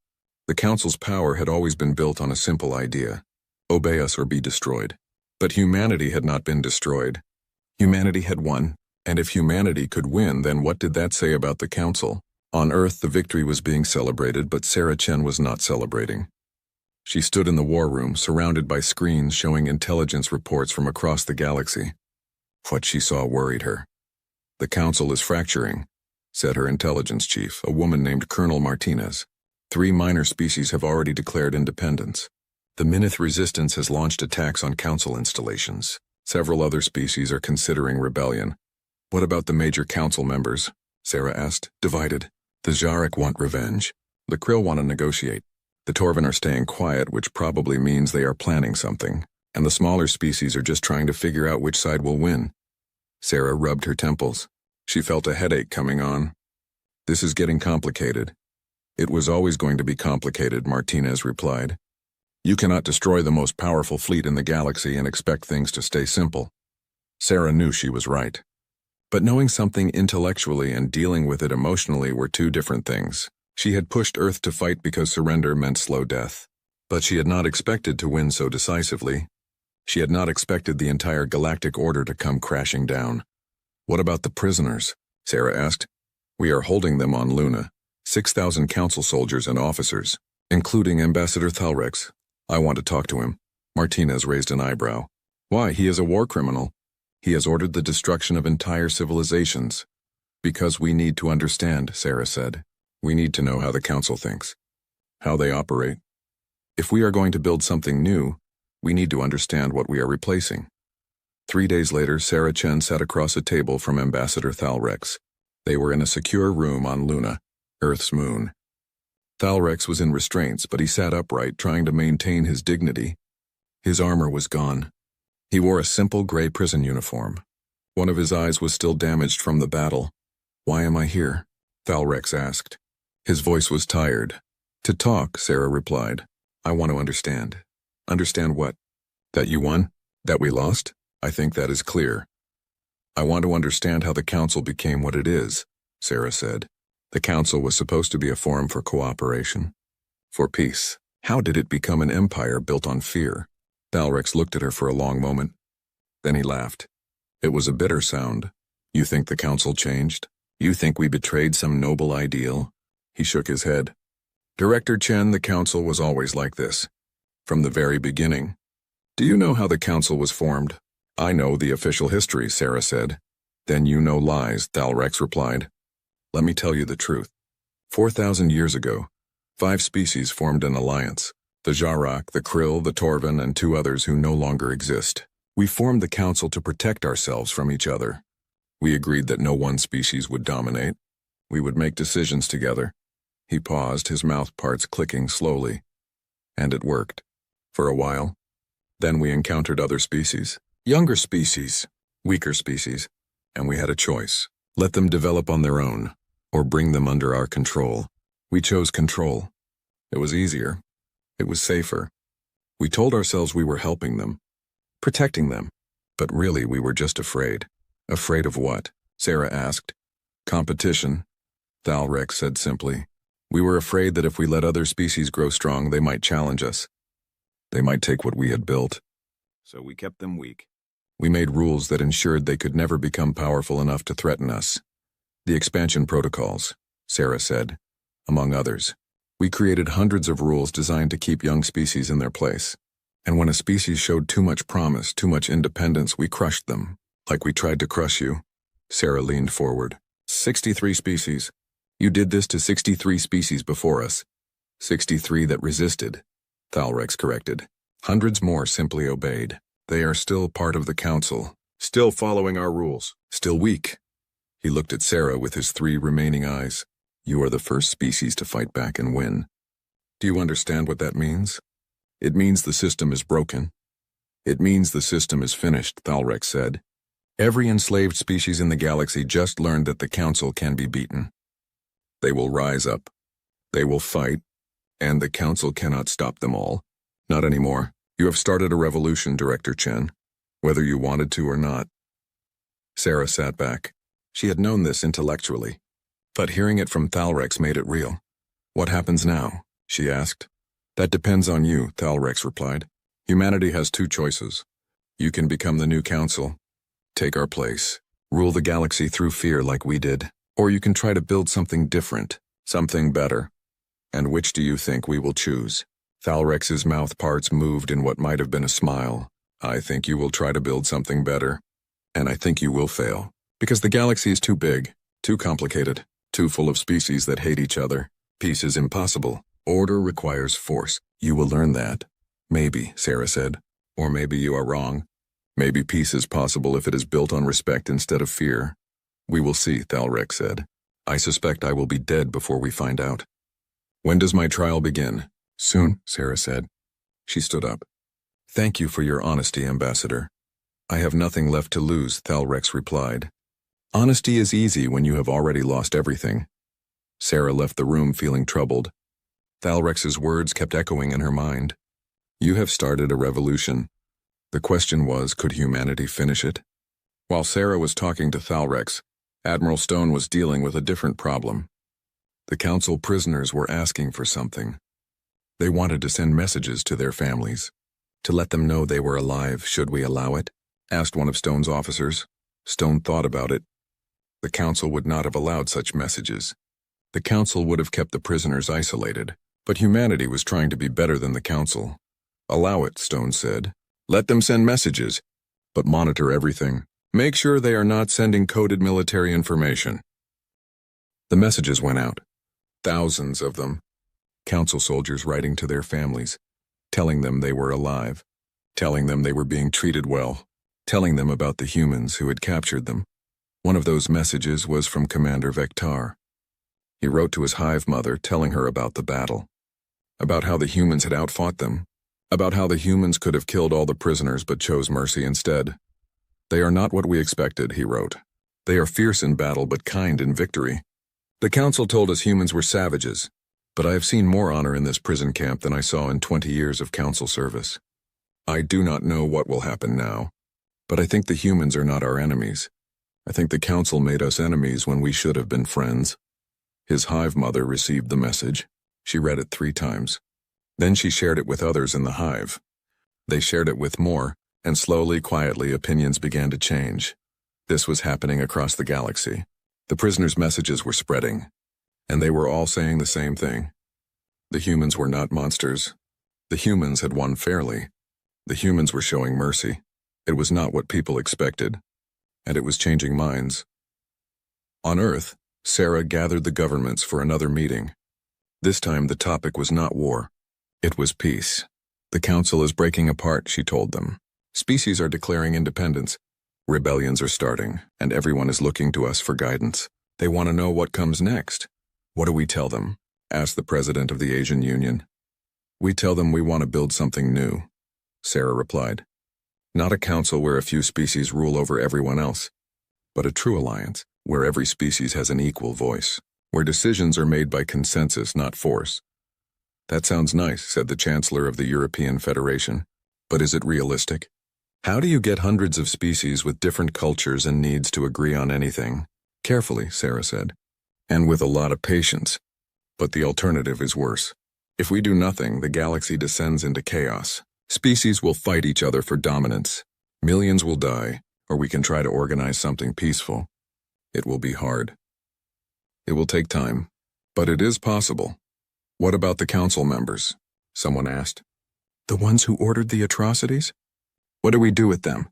S1: The council's power had always been built on a simple idea. Obey us or be destroyed. But humanity had not been destroyed. Humanity had won, and if humanity could win, then what did that say about the council? On Earth, the victory was being celebrated, but Sarah Chen was not celebrating. She stood in the war room, surrounded by screens showing intelligence reports from across the galaxy. What she saw worried her. The council is fracturing, said her intelligence chief, a woman named Colonel Martinez. 3 minor species have already declared independence. The Minith resistance has launched attacks on council installations. Several other species are considering rebellion. What about the major council members? Sarah asked, divided. The Jarak want revenge. The Krill want to negotiate. The Torvin are staying quiet, which probably means they are planning something. And the smaller species are just trying to figure out which side will win. Sarah rubbed her temples. She felt a headache coming on. This is getting complicated. It was always going to be complicated, Martinez replied. You cannot destroy the most powerful fleet in the galaxy and expect things to stay simple. Sarah knew she was right. But knowing something intellectually and dealing with it emotionally were two different things. She had pushed Earth to fight because surrender meant slow death. But she had not expected to win so decisively. She had not expected the entire galactic order to come crashing down. What about the prisoners? Sarah asked. We are holding them on Luna. 6,000 council soldiers and officers, including Ambassador Thalrex. I want to talk to him. Martinez raised an eyebrow. Why? He is a war criminal. He has ordered the destruction of entire civilizations. Because we need to understand, Sarah said. We need to know how the council thinks. How they operate. If we are going to build something new, we need to understand what we are replacing. 3 days later, Sarah Chen sat across a table from Ambassador Thalrex. They were in a secure room on Luna, Earth's moon. Thalrex was in restraints, but he sat upright, trying to maintain his dignity. His armor was gone. He wore a simple gray prison uniform. One of his eyes was still damaged from the battle. Why am I here? Thalrex asked. His voice was tired. To talk, Sarah replied. I want to understand. Understand what? That you won? That we lost? I think that is clear. I want to understand how the council became what it is, Sarah said. The council was supposed to be a forum for cooperation, for peace. How did it become an empire built on fear? Thalrex looked at her for a long moment. Then he laughed. It was a bitter sound. You think the council changed? You think we betrayed some noble ideal? He shook his head. Director Chen, the council was always like this. From the very beginning. Do you know how the council was formed? I know the official history, Sarah said. Then you know lies, Thalrex replied. Let me tell you the truth. 4,000 years ago, 5 species formed an alliance. The Jarak, the Krill, the Torvan, and 2 others who no longer exist. We formed the council to protect ourselves from each other. We agreed that no one species would dominate. We would make decisions together. He paused, his mouth parts clicking slowly. And it worked. For a while. Then we encountered other species. Younger species. Weaker species. And we had a choice. Let them develop on their own, or bring them under our control. We chose control. It was easier. It was safer. We told ourselves we were helping them, protecting them, but really we were just afraid. Afraid of what? Sarah asked. Competition, Thalrex said simply. We were afraid that if we let other species grow strong, they might challenge us. They might take what we had built. So we kept them weak. We made rules that ensured they could never become powerful enough to threaten us. The expansion protocols, Sarah said, among others. We created hundreds of rules designed to keep young species in their place. And when a species showed too much promise, too much independence, we crushed them, like we tried to crush you. Sarah leaned forward. 63 species. You did this to 63 species before us. 63 that resisted, Thalrex corrected. Hundreds more simply obeyed. They are still part of the council, still following our rules, still weak. He looked at Sarah with his 3 remaining eyes. You are the first species to fight back and win. Do you understand what that means? It means the system is broken. It means the system is finished, Thalrex said. Every enslaved species in the galaxy just learned that the council can be beaten. They will rise up. They will fight. And the council cannot stop them all. Not anymore. You have started a revolution, Director Chen, whether you wanted to or not. Sarah sat back. She had known this intellectually. But hearing it from Thalrex made it real. What happens now? She asked. That depends on you, Thalrex replied. Humanity has 2 choices. You can become the new council, take our place, rule the galaxy through fear like we did, or you can try to build something different, something better. And which do you think we will choose? Thalrex's mouth parts moved in what might have been a smile. I think you will try to build something better. And I think you will fail. Because the galaxy is too big, too complicated. Too full of species that hate each other. Peace is impossible. Order requires force. You will learn that. Maybe, Sarah said. Or maybe you are wrong. Maybe peace is possible if it is built on respect instead of fear. We will see, Thalrex said. I suspect I will be dead before we find out. When does my trial begin? Soon, Sarah said. She stood up. Thank you for your honesty, Ambassador. I have nothing left to lose, Thalrex replied. Honesty is easy when you have already lost everything. Sarah left the room feeling troubled. Thalrex's words kept echoing in her mind. You have started a revolution. The question was, could humanity finish it? While Sarah was talking to Thalrex, Admiral Stone was dealing with a different problem. The council prisoners were asking for something. They wanted to send messages to their families. To let them know they were alive, should we allow it? Asked one of Stone's officers. Stone thought about it. The council would not have allowed such messages. The council would have kept the prisoners isolated, but humanity was trying to be better than the council. Allow it, Stone said. Let them send messages, but monitor everything. Make sure they are not sending coded military information. The messages went out. Thousands of them. Council soldiers writing to their families, telling them they were alive, telling them they were being treated well, telling them about the humans who had captured them. One of those messages was from Commander Vectar. He wrote to his hive mother telling her about the battle, about how the humans had outfought them, about how the humans could have killed all the prisoners but chose mercy instead. They are not what we expected, he wrote. They are fierce in battle but kind in victory. The council told us humans were savages, but I have seen more honor in this prison camp than I saw in 20 years of council service. I do not know what will happen now, but I think the humans are not our enemies. I think the council made us enemies when we should have been friends. His hive mother received the message. She read it 3 times. Then she shared it with others in the hive. They shared it with more, and slowly, quietly, opinions began to change. This was happening across the galaxy. The prisoners' messages were spreading, and they were all saying the same thing. The humans were not monsters. The humans had won fairly. The humans were showing mercy. It was not what people expected, and it was changing minds. On Earth, Sarah gathered the governments for another meeting. This time the topic was not war. It was peace. The council is breaking apart, she told them. Species are declaring independence. Rebellions are starting, and everyone is looking to us for guidance. They want to know what comes next. What do we tell them? Asked the president of the Asian Union. We tell them we want to build something new, Sarah replied. Not a council where a few species rule over everyone else, but a true alliance where every species has an equal voice, where decisions are made by consensus, not force. That sounds nice, said the Chancellor of the European Federation, but is it realistic? How do you get hundreds of species with different cultures and needs to agree on anything? Carefully, Sarah said, and with a lot of patience. But the alternative is worse. If we do nothing, the galaxy descends into chaos. Species will fight each other for dominance. Millions will die, or we can try to organize something peaceful. It will be hard. It will take time, but it is possible. What about the council members? Someone asked. The ones who ordered the atrocities? What do we do with them?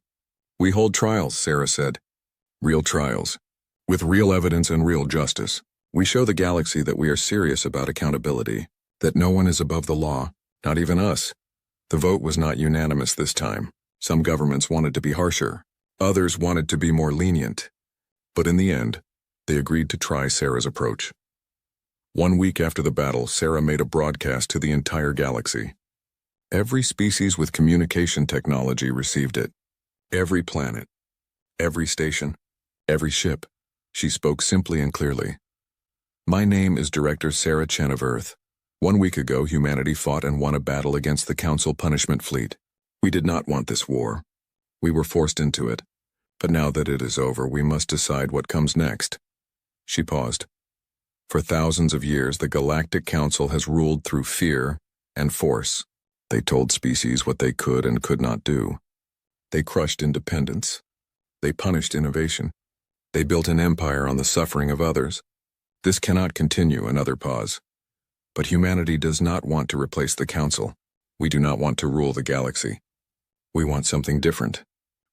S1: We hold trials, Sarah said. Real trials. With real evidence and real justice. We show the galaxy that we are serious about accountability, that no one is above the law, not even us. The vote was not unanimous this time. Some governments wanted to be harsher. Others wanted to be more lenient. But in the end, they agreed to try Sarah's approach. 1 week after the battle, Sarah made a broadcast to the entire galaxy. Every species with communication technology received it. Every planet, every station, every ship. She spoke simply and clearly. My name is Director Sarah Chen of Earth. 1 week ago, humanity fought and won a battle against the Council Punishment Fleet. We did not want this war. We were forced into it. But now that it is over, we must decide what comes next. She paused. For thousands of years, the Galactic Council has ruled through fear and force. They told species what they could and could not do. They crushed independence. They punished innovation. They built an empire on the suffering of others. This cannot continue. Another pause. But humanity does not want to replace the Council. We do not want to rule the galaxy. We want something different.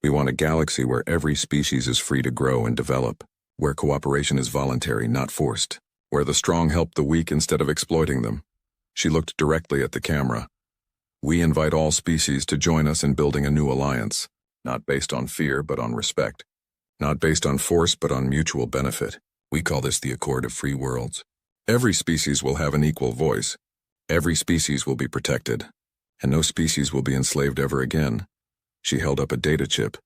S1: We want a galaxy where every species is free to grow and develop, where cooperation is voluntary, not forced, where the strong help the weak instead of exploiting them. She looked directly at the camera. We invite all species to join us in building a new alliance, not based on fear but on respect, not based on force but on mutual benefit. We call this the Accord of Free Worlds. Every species will have an equal voice. Every species will be protected, and no species will be enslaved ever again. She held up a data chip.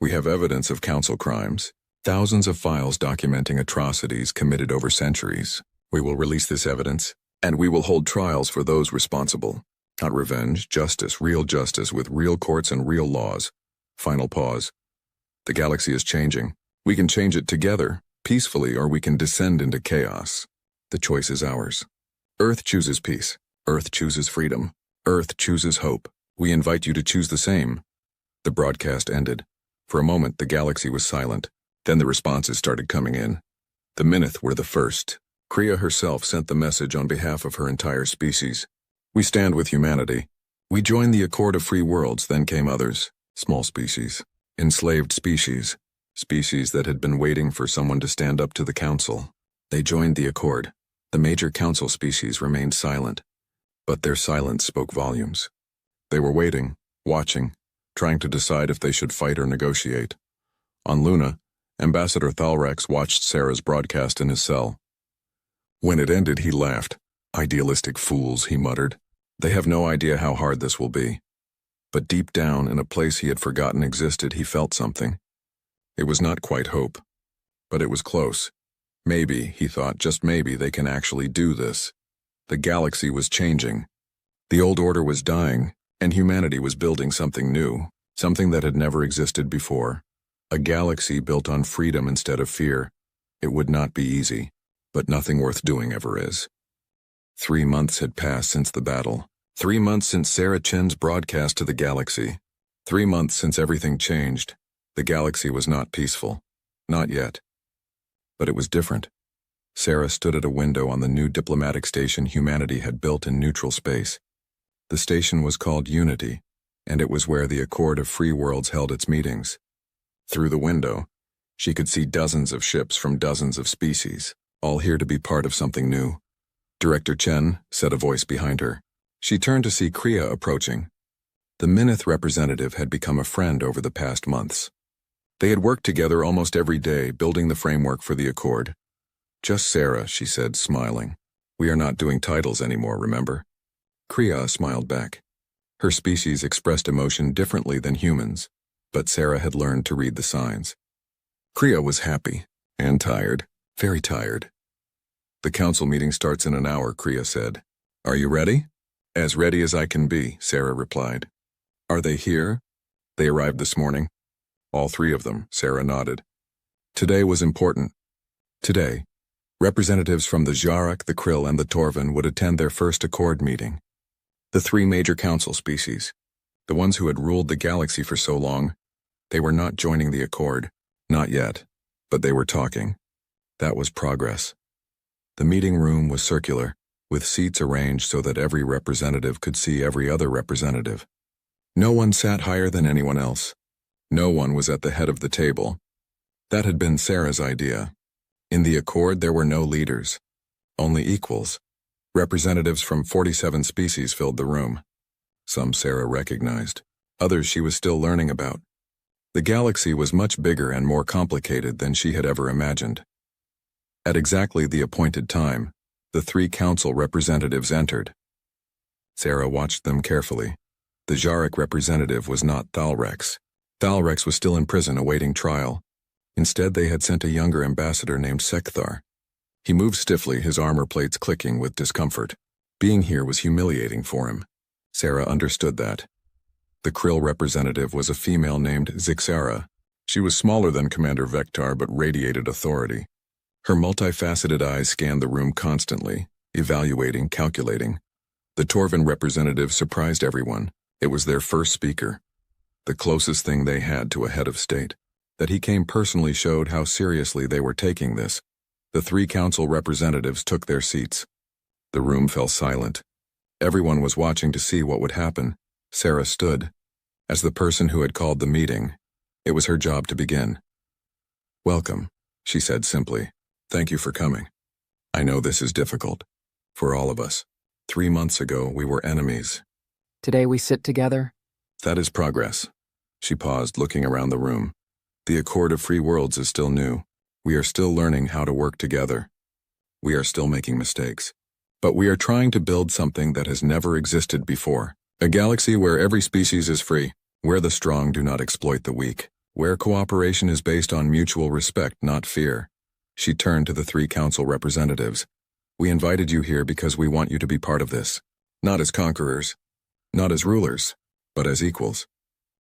S1: We have evidence of council crimes, thousands of files documenting atrocities committed over centuries. We will release this evidence, and we will hold trials for those responsible. Not revenge, justice, real justice with real courts and real laws. Final pause. The galaxy is changing. We can change it together, peacefully, or we can descend into chaos. The choice is ours. Earth chooses peace. Earth chooses freedom. Earth chooses hope. We invite you to choose the same. The broadcast ended. For a moment, the galaxy was silent. Then the responses started coming in. The Minith were the first. Kriya herself sent the message on behalf of her entire species. We stand with humanity. We joined the Accord of Free Worlds, then came others. Small species. Enslaved species. Species that had been waiting for someone to stand up to the council. They joined the Accord. The major council species remained silent. But their silence spoke volumes. They were waiting, watching, trying to decide if they should fight or negotiate. On Luna, Ambassador Thalrex watched Sarah's broadcast in his cell. When it ended, he laughed. Idealistic fools, he muttered. They have no idea how hard this will be. But deep down, in a place he had forgotten existed, he felt something. It was not quite hope. But it was close. Maybe, he thought, just maybe they can actually do this. The galaxy was changing. The old order was dying, and humanity was building something new, something that had never existed before. A galaxy built on freedom instead of fear. It would not be easy, but nothing worth doing ever is. 3 months had passed since the battle. 3 months since Sarah Chen's broadcast to the galaxy. 3 months since everything changed. The galaxy was not peaceful. Not yet. But it was different. Sarah stood at a window on the new diplomatic station humanity had built in neutral space. The station was called Unity, and it was where the Accord of Free Worlds held its meetings. Through the window, she could see dozens of ships from dozens of species, all here to be part of something new. Director Chen, said a voice behind her. She turned to see Kriya approaching. The Minith representative had become a friend over the past months. They had worked together almost every day, building the framework for the Accord. Just Sarah, she said, smiling. We are not doing titles anymore, remember? Kriya smiled back. Her species expressed emotion differently than humans, but Sarah had learned to read the signs. Kriya was happy, and tired, very tired. The council meeting starts in an hour, Kriya said. Are you ready? As ready as I can be, Sarah replied. Are they here? They arrived this morning. All 3 of them, Sarah nodded. Today was important. Today, representatives from the Jarak, the Krill, and the Torvin would attend their first Accord meeting. The 3 major council species, the ones who had ruled the galaxy for so long, they were not joining the Accord. Not yet, but they were talking. That was progress. The meeting room was circular, with seats arranged so that every representative could see every other representative. No one sat higher than anyone else. No one was at the head of the table. That had been Sarah's idea. In the Accord, there were no leaders, only equals. Representatives from 47 species filled the room. Some Sarah recognized, others she was still learning about. The galaxy was much bigger and more complicated than she had ever imagined. At exactly the appointed time, the 3 council representatives entered. Sarah watched them carefully. The Jarak representative was not Thalrex. Thalrex was still in prison awaiting trial. Instead, they had sent a younger ambassador named Sekthar. He moved stiffly, his armor plates clicking with discomfort. Being here was humiliating for him. Sarah understood that. The Krill representative was a female named Zixara. She was smaller than Commander Vectar but radiated authority. Her multifaceted eyes scanned the room constantly, evaluating, calculating. The Torvin representative surprised everyone. It was their first speaker. The closest thing they had to a head of state. That he came personally showed how seriously they were taking this. The 3 council representatives took their seats. The room fell silent. Everyone was watching to see what would happen. Sarah stood. As the person who had called the meeting, it was her job to begin. Welcome, she said simply. Thank you for coming. I know this is difficult. For all of us. 3 months ago, we were enemies.
S3: Today we sit together.
S1: That is progress. She paused, looking around the room. The Accord of Free Worlds is still new. We are still learning how to work together. We are still making mistakes. But we are trying to build something that has never existed before. A galaxy where every species is free, where the strong do not exploit the weak. Where cooperation is based on mutual respect, not fear. She turned to the 3 council representatives. We invited you here because we want you to be part of this. Not as conquerors, not as rulers, but as equals.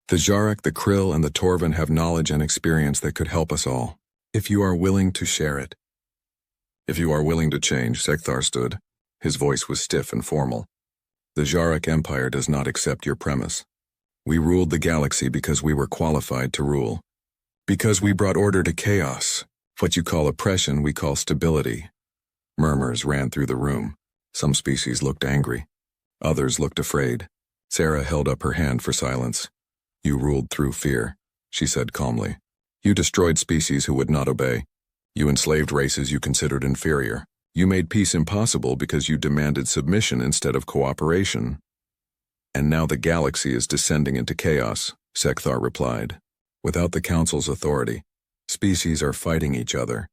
S1: The Jarak, the Krill, and the Torvin have knowledge and experience that could help us all, if you are willing to share it. If you are willing to change, Sekthar stood. His voice was stiff and formal. The Jarak Empire does not accept your premise. We ruled the galaxy because we were qualified to rule. Because we brought order to chaos. What you call oppression, we call stability. Murmurs ran through the room. Some species looked angry. Others looked afraid. Sarah held up her hand for silence. You ruled through fear, she said calmly. You destroyed species who would not obey. You enslaved races you considered inferior. You made peace impossible because you demanded submission instead of cooperation. And now the galaxy is descending into chaos, Sekthar replied. Without the Council's authority, species are fighting each other.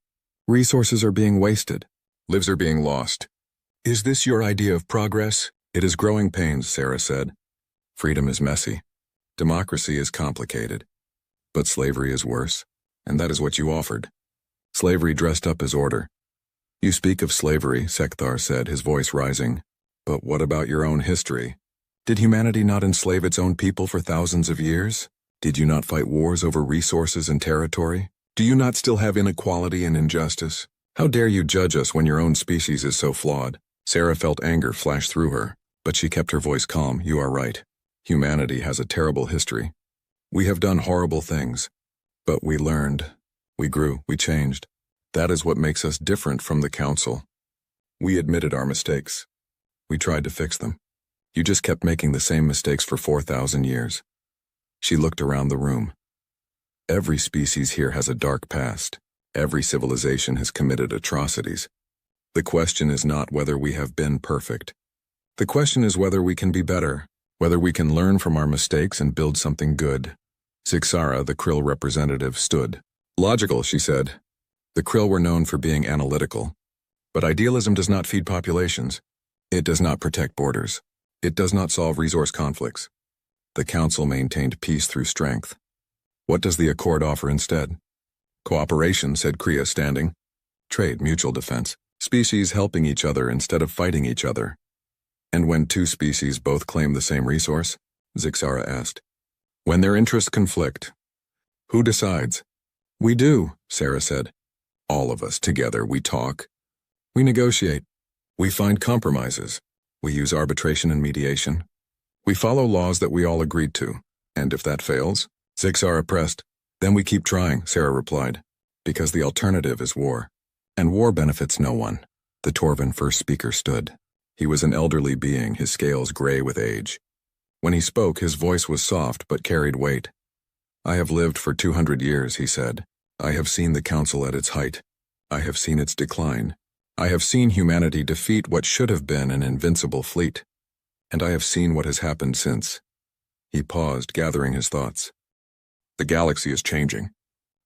S1: Resources are being wasted. Lives are being lost. Is this your idea of progress? It is growing pains, Sarah said. Freedom is messy. Democracy is complicated. But slavery is worse, and that is what you offered. Slavery dressed up as order. You speak of slavery, Sekthar said, his voice rising. But what about your own history? Did humanity not enslave its own people for thousands of years? Did you not fight wars over resources and territory? Do you not still have inequality and injustice? How dare you judge us when your own species is so flawed? Sarah felt anger flash through her, but she kept her voice calm. You are right. Humanity has a terrible history. We have done horrible things. But we learned. We grew. We changed. That is what makes us different from the Council. We admitted our mistakes. We tried to fix them. You just kept making the same mistakes for 4,000 years. She looked around the room. Every species here has a dark past. Every civilization has committed atrocities. The question is not whether we have been perfect. The question is whether we can be better, whether we can learn from our mistakes and build something good. Zixara, the Krill representative, stood. Logical, she said. The Krill were known for being analytical. But idealism does not feed populations. It does not protect borders. It does not solve resource conflicts. The Council maintained peace through strength. What does the Accord offer instead? Cooperation, said Kriya, standing. Trade, mutual defense. Species helping each other instead of fighting each other. And when 2 species both claim the same resource? Zixara asked. When their interests conflict. Who decides? We do, Sarah said. All of us together, we talk. We negotiate. We find compromises. We use arbitration and mediation. We follow laws that we all agreed to. And if that fails, Zixara pressed. Then we keep trying, Sarah replied. Because the alternative is war. And war benefits no one. The Torvin first speaker stood. He was an elderly being, his scales gray with age. When he spoke, his voice was soft but carried weight. I have lived for 200 years, he said. I have seen the Council at its height. I have seen its decline. I have seen humanity defeat what should have been an invincible fleet. And I have seen what has happened since. He paused, gathering his thoughts. The galaxy is changing.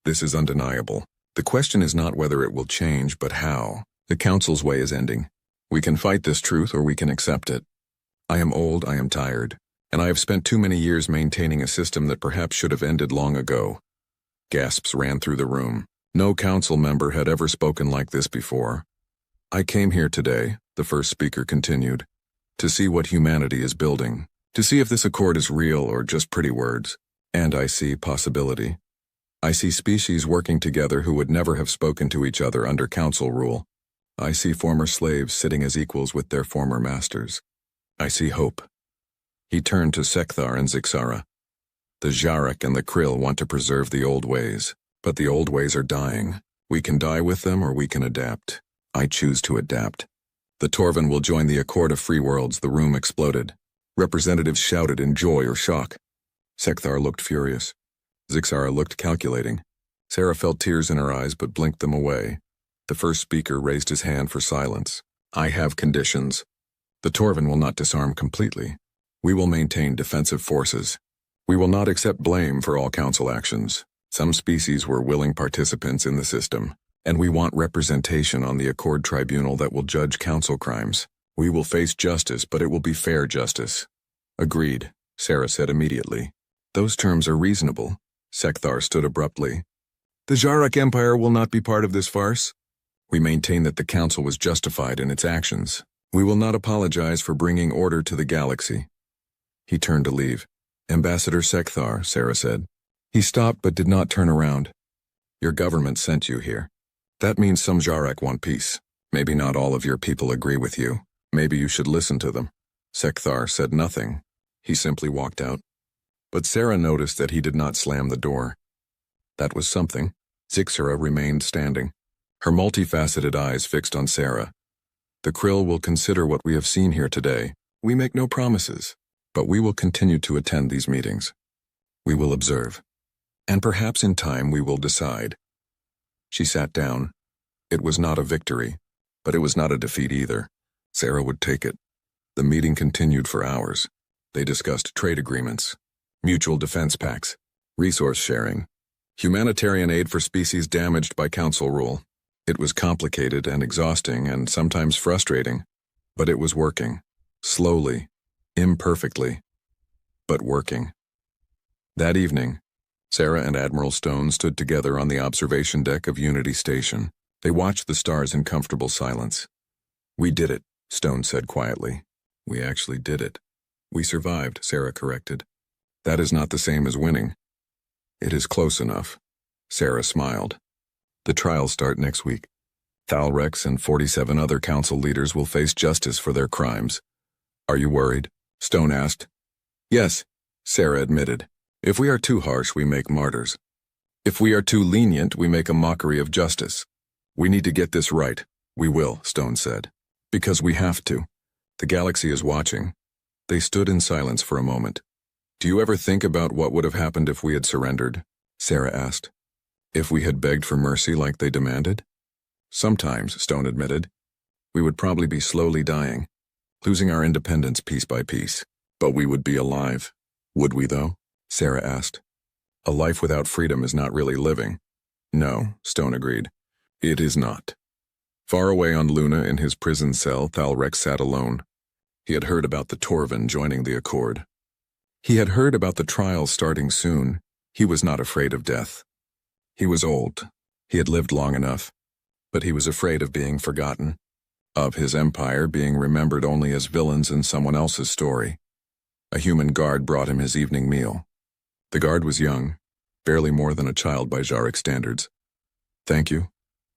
S1: This is undeniable. The question is not whether it will change, but how. The Council's way is ending. We can fight this truth or we can accept it. I am old, I am tired, and I have spent too many years maintaining a system that perhaps should have ended long ago. Gasps ran through the room. No Council member had ever spoken like this before. I came here today, the first speaker continued, to see what humanity is building, to see if this accord is real or just pretty words. And I see possibility. I see species working together who would never have spoken to each other under Council rule. I see former slaves sitting as equals with their former masters. I see hope. He turned to Sekthar and Zixara. The Jarak and the Krill want to preserve the old ways, but the old ways are dying. We can die with them or we can adapt. I choose to adapt. The Torvin will join the Accord of Free Worlds. The room exploded. Representatives shouted in joy or shock. Sekthar looked furious. Zixara looked calculating. Sarah felt tears in her eyes but blinked them away. The first speaker raised his hand for silence. I have conditions. The Torvin will not disarm completely. We will maintain defensive forces. We will not accept blame for all Council actions. Some species were willing participants in the system, and we want representation on the Accord Tribunal that will judge Council crimes. We will face justice, but it will be fair justice. Agreed, Sarah said immediately. Those terms are reasonable. Sekthar stood abruptly. The Jarak Empire will not be part of this farce. We maintain that the Council was justified in its actions. We will not apologize for bringing order to the galaxy. He turned to leave. Ambassador Sekthar, Sarah said. He stopped but did not turn around. Your government sent you here. That means some Jarak want peace. Maybe not all of your people agree with you. Maybe you should listen to them. Sekthar said nothing. He simply walked out. But Sarah noticed that he did not slam the door. That was something. Zixara remained standing, her multifaceted eyes fixed on Sarah. The Krill will consider what we have seen here today. We make no promises, but we will continue to attend these meetings. We will observe. And perhaps in time we will decide. She sat down. It was not a victory, but it was not a defeat either. Sarah would take it. The meeting continued for hours. They discussed trade agreements, mutual defense pacts, resource sharing, humanitarian aid for species damaged by Council rule. It was complicated and exhausting and sometimes frustrating, but it was working. Slowly, imperfectly, but working. That evening, Sarah and Admiral Stone stood together on the observation deck of Unity Station. They watched the stars in comfortable silence. We did it, Stone said quietly. We actually did it. We survived, Sarah corrected. That is not the same as winning. It is close enough. Sarah smiled. The trials start next week. Thalrex and 47 other council leaders will face justice for their crimes. Are you worried? Stone asked. Yes, Sarah admitted. If we are too harsh, we make martyrs. If we are too lenient, we make a mockery of justice. We need to get this right. We will, Stone said. Because we have to. The galaxy is watching. They stood in silence for a moment. Do you ever think about what would have happened if we had surrendered? Sarah asked. If we had begged for mercy like they demanded? Sometimes, Stone admitted. We would probably be slowly dying, losing our independence piece by piece. But we would be alive. Would we, though? Sarah asked. A life without freedom is not really living. No, Stone agreed. It is not. Far away on Luna in his prison cell, Thalrex sat alone. He had heard about the Torvin joining the Accord. He had heard about the trials starting soon. He was not afraid of death. He was old. He had lived long enough. But he was afraid of being forgotten, of his empire being remembered only as villains in someone else's story. A human guard brought him his evening meal. The guard was young, barely more than a child by Jarik standards. Thank you,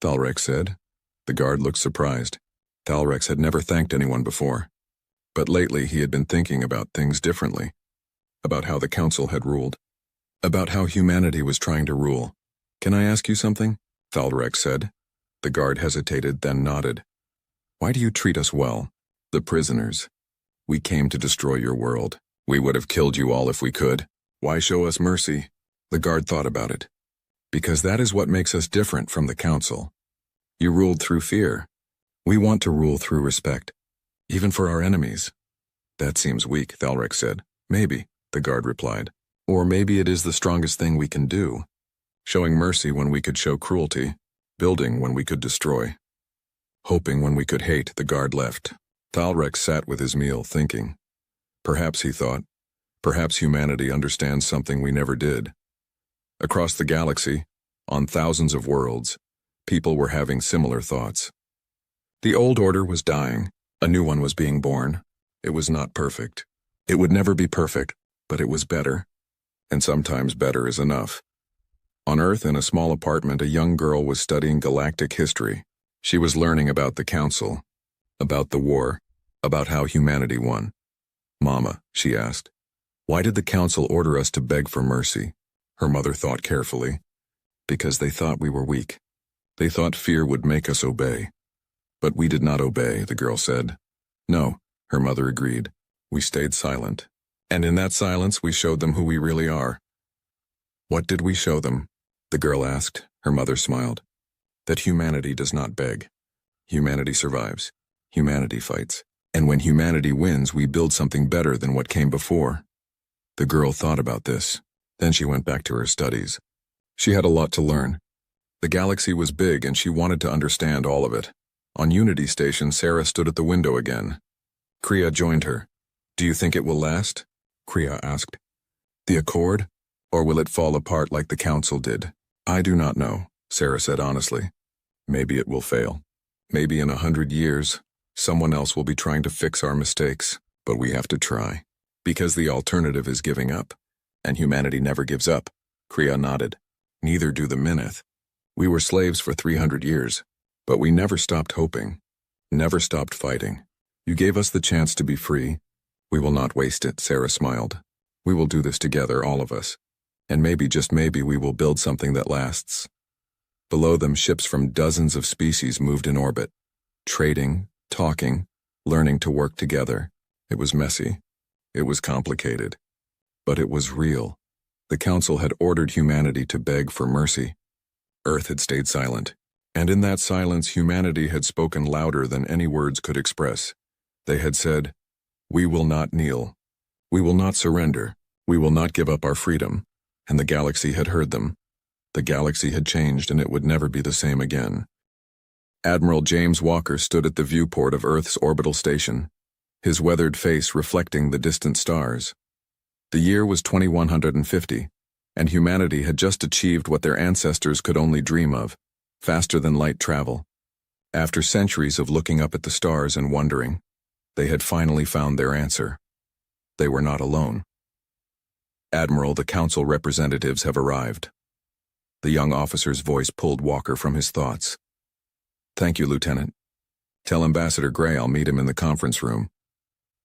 S1: Thalrex said. The guard looked surprised. Thalrex had never thanked anyone before. But lately he had been thinking about things differently. About how the Council had ruled. About how humanity was trying to rule. Can I ask you something? Thalrex said. The guard hesitated, then nodded. Why do you treat us well? The prisoners. We came to destroy your world. We would have killed you all if we could. Why show us mercy? The guard thought about it. Because that is what makes us different from the Council. You ruled through fear. We want to rule through respect. Even for our enemies. That seems weak, Thalrex said. Maybe, the guard replied. Or maybe it is the strongest thing we can do. Showing mercy when we could show cruelty. Building when we could destroy. Hoping when we could hate, the guard left. Thalrex sat with his meal, thinking. Perhaps, he thought, perhaps humanity understands something we never did. Across the galaxy, on thousands of worlds, people were having similar thoughts. The old order was dying. A new one was being born. It was not perfect. It would never be perfect, but it was better. And sometimes better is enough. On Earth, in a small apartment, a young girl was studying galactic history. She was learning about the Council, about the war, about how humanity won. Mama, she asked, why did the Council order us to beg for mercy? Her mother thought carefully. Because they thought we were weak. They thought fear would make us obey. But we did not obey, the girl said. No, her mother agreed. We stayed silent. And in that silence, we showed them who we really are. What did we show them? The girl asked. Her mother smiled. That humanity does not beg. Humanity survives. Humanity fights. And when humanity wins, we build something better than what came before. The girl thought about this. Then she went back to her studies. She had a lot to learn. The galaxy was big and she wanted to understand all of it. On Unity Station, Sarah stood at the window again. Kriya joined her. Do you think it will last? Kriya asked. The Accord? Or will it fall apart like the council did? I do not know, Sarah said honestly. Maybe it will fail. Maybe in 100 years, someone else will be trying to fix our mistakes, but we have to try. Because the alternative is giving up. And humanity never gives up. Kriya nodded. Neither do the Minith. We were slaves for 300 years, but we never stopped hoping. Never stopped fighting. You gave us the chance to be free. We will not waste it, Sarah smiled. We will do this together, all of us. And maybe, just maybe, we will build something that lasts. Below them, ships from dozens of species moved in orbit. Trading, talking, learning to work together. It was messy. It was complicated. But it was real. The Council had ordered humanity to beg for mercy. Earth had stayed silent. And in that silence, humanity had spoken louder than any words could express. They had said, "We will not kneel. We will not surrender. We will not give up our freedom." And the galaxy had heard them. The galaxy had changed, and it would never be the same again. Admiral James Walker stood at the viewport of Earth's orbital station, his weathered face reflecting the distant stars. The year was 2150, and humanity had just achieved what their ancestors could only dream of, faster than light travel. After centuries of looking up at the stars and wondering, they had finally found their answer. They were not alone. Admiral, the Council representatives have arrived. The young officer's voice pulled Walker from his thoughts. Thank you, Lieutenant. Tell Ambassador Gray I'll meet him in the conference room.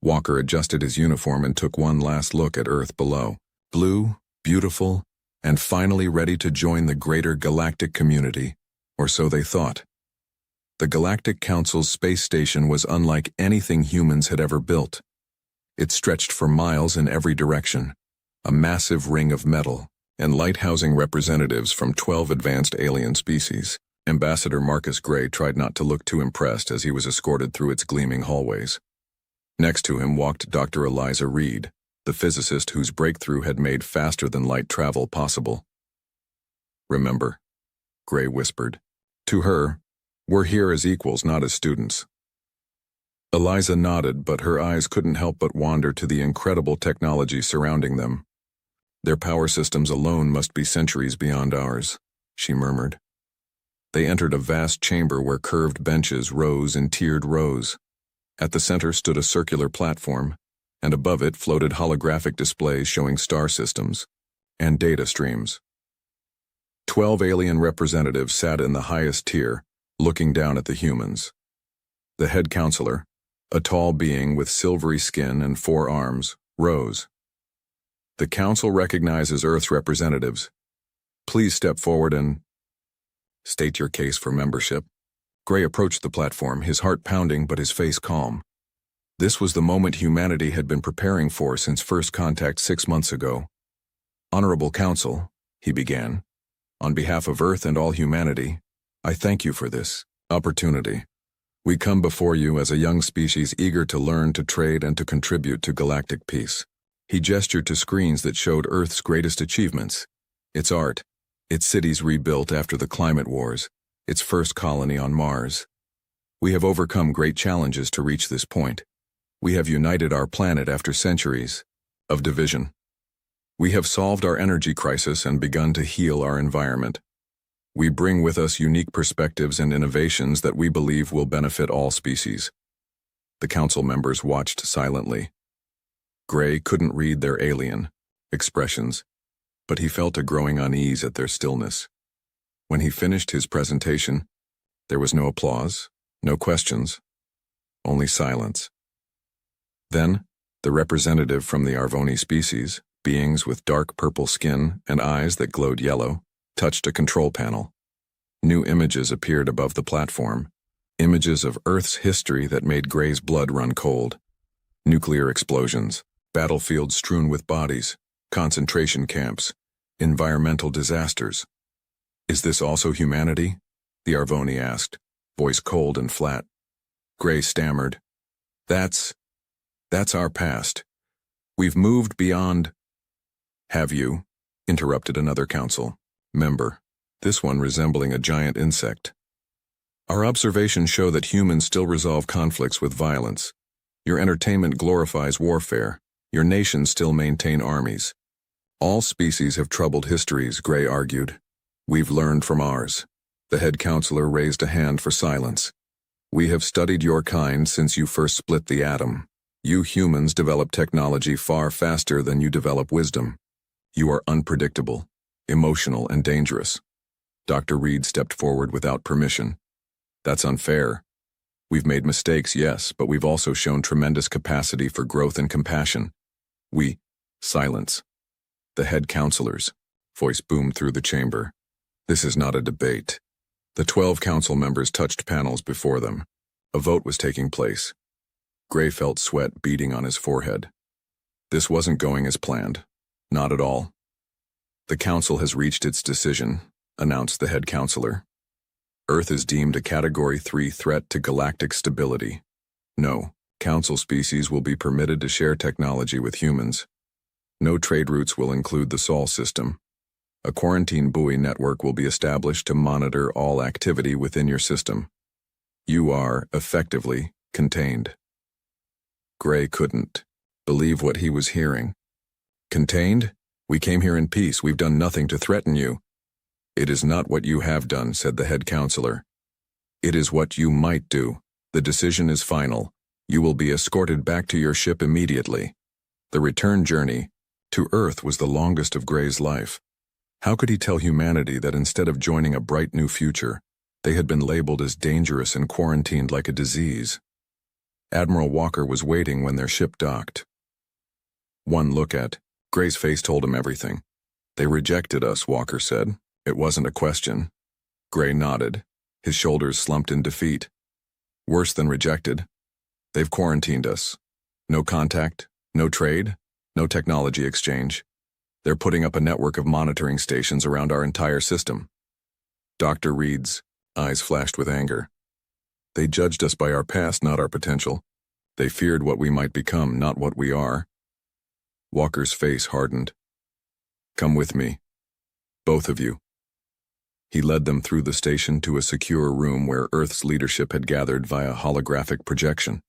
S1: Walker adjusted his uniform and took one last look at Earth below. Blue, beautiful, and finally ready to join the greater galactic community, or so they thought. The Galactic Council's space station was unlike anything humans had ever built. It stretched for miles in every direction, a massive ring of metal, and lighthousing representatives from 12 advanced alien species. Ambassador Marcus Gray tried not to look too impressed as he was escorted through its gleaming hallways. Next to him walked Dr. Eliza Reed, the physicist whose breakthrough had made faster-than-light travel possible. Remember, Gray whispered. To her, we're here as equals, not as students. Eliza nodded, but her eyes couldn't help but wander to the incredible technology surrounding them. Their power systems alone must be centuries beyond ours, she murmured. They entered a vast chamber where curved benches rose in tiered rows. At the center stood a circular platform, and above it floated holographic displays showing star systems and data streams. 12 alien representatives sat in the highest tier, looking down at the humans. The head counselor, a tall being with silvery skin and 4 arms, rose. The council recognizes Earth's representatives. Please step forward and state your case for membership. Gray approached the platform, his heart pounding but his face calm. This was the moment humanity had been preparing for since first contact 6 months ago. Honorable Council, he began, on behalf of Earth and all humanity, I thank you for this opportunity. We come before you as a young species eager to learn, to trade, and to contribute to galactic peace. He gestured to screens that showed Earth's greatest achievements, its art, its cities rebuilt after the climate wars, its first colony on Mars. We have overcome great challenges to reach this point. We have united our planet after centuries of division. We have solved our energy crisis and begun to heal our environment. We bring with us unique perspectives and innovations that we believe will benefit all species. The council members watched silently. Gray couldn't read their alien expressions, but he felt a growing unease at their stillness. When he finished his presentation, there was no applause, no questions, only silence. Then, the representative from the Arvoni species, beings with dark purple skin and eyes that glowed yellow, touched a control panel. New images appeared above the platform, images of Earth's history that made Gray's blood run cold. Nuclear explosions, battlefields strewn with bodies, concentration camps, environmental disasters. Is this also humanity? The Arvoni asked, voice cold and flat. Gray stammered. That's our past. We've moved beyond. Have you? Interrupted another council member, this one resembling a giant insect. Our observations show that humans still resolve conflicts with violence. Your entertainment glorifies warfare. Your nations still maintain armies. All species have troubled histories, Gray argued. We've learned from ours. The head counselor raised a hand for silence. We have studied your kind since you first split the atom. You humans develop technology far faster than you develop wisdom. You are unpredictable, emotional, and dangerous. Dr. Reed stepped forward without permission. That's unfair. We've made mistakes, yes, but we've also shown tremendous capacity for growth and compassion. Silence. The head counselor's voice boomed through the chamber. This is not a debate. The 12 council members touched panels before them. A vote was taking place. Gray felt sweat beading on his forehead. This wasn't going as planned. Not at all. The council has reached its decision, announced the head counselor. Earth is deemed a Category 3 threat to galactic stability. No, council species will be permitted to share technology with humans. No trade routes will include the Sol system. A quarantine buoy network will be established to monitor all activity within your system. You are, effectively, contained. Gray couldn't believe what he was hearing. Contained? We came here in peace. We've done nothing to threaten you. It is not what you have done, said the head counselor. It is what you might do. The decision is final. You will be escorted back to your ship immediately. The return journey to Earth was the longest of Gray's life. How could he tell humanity that instead of joining a bright new future, they had been labeled as dangerous and quarantined like a disease? Admiral Walker was waiting when their ship docked. One look at Gray's face told him everything. They rejected us, Walker said. It wasn't a question. Gray nodded. His shoulders slumped in defeat. Worse than rejected. They've quarantined us. No contact, no trade, no technology exchange. They're putting up a network of monitoring stations around our entire system. Dr. Reed's eyes flashed with anger. They judged us by our past, not our potential. They feared what we might become, not what we are. Walker's face hardened. Come with me. Both of you. He led them through the station to a secure room where Earth's leadership had gathered via holographic projection.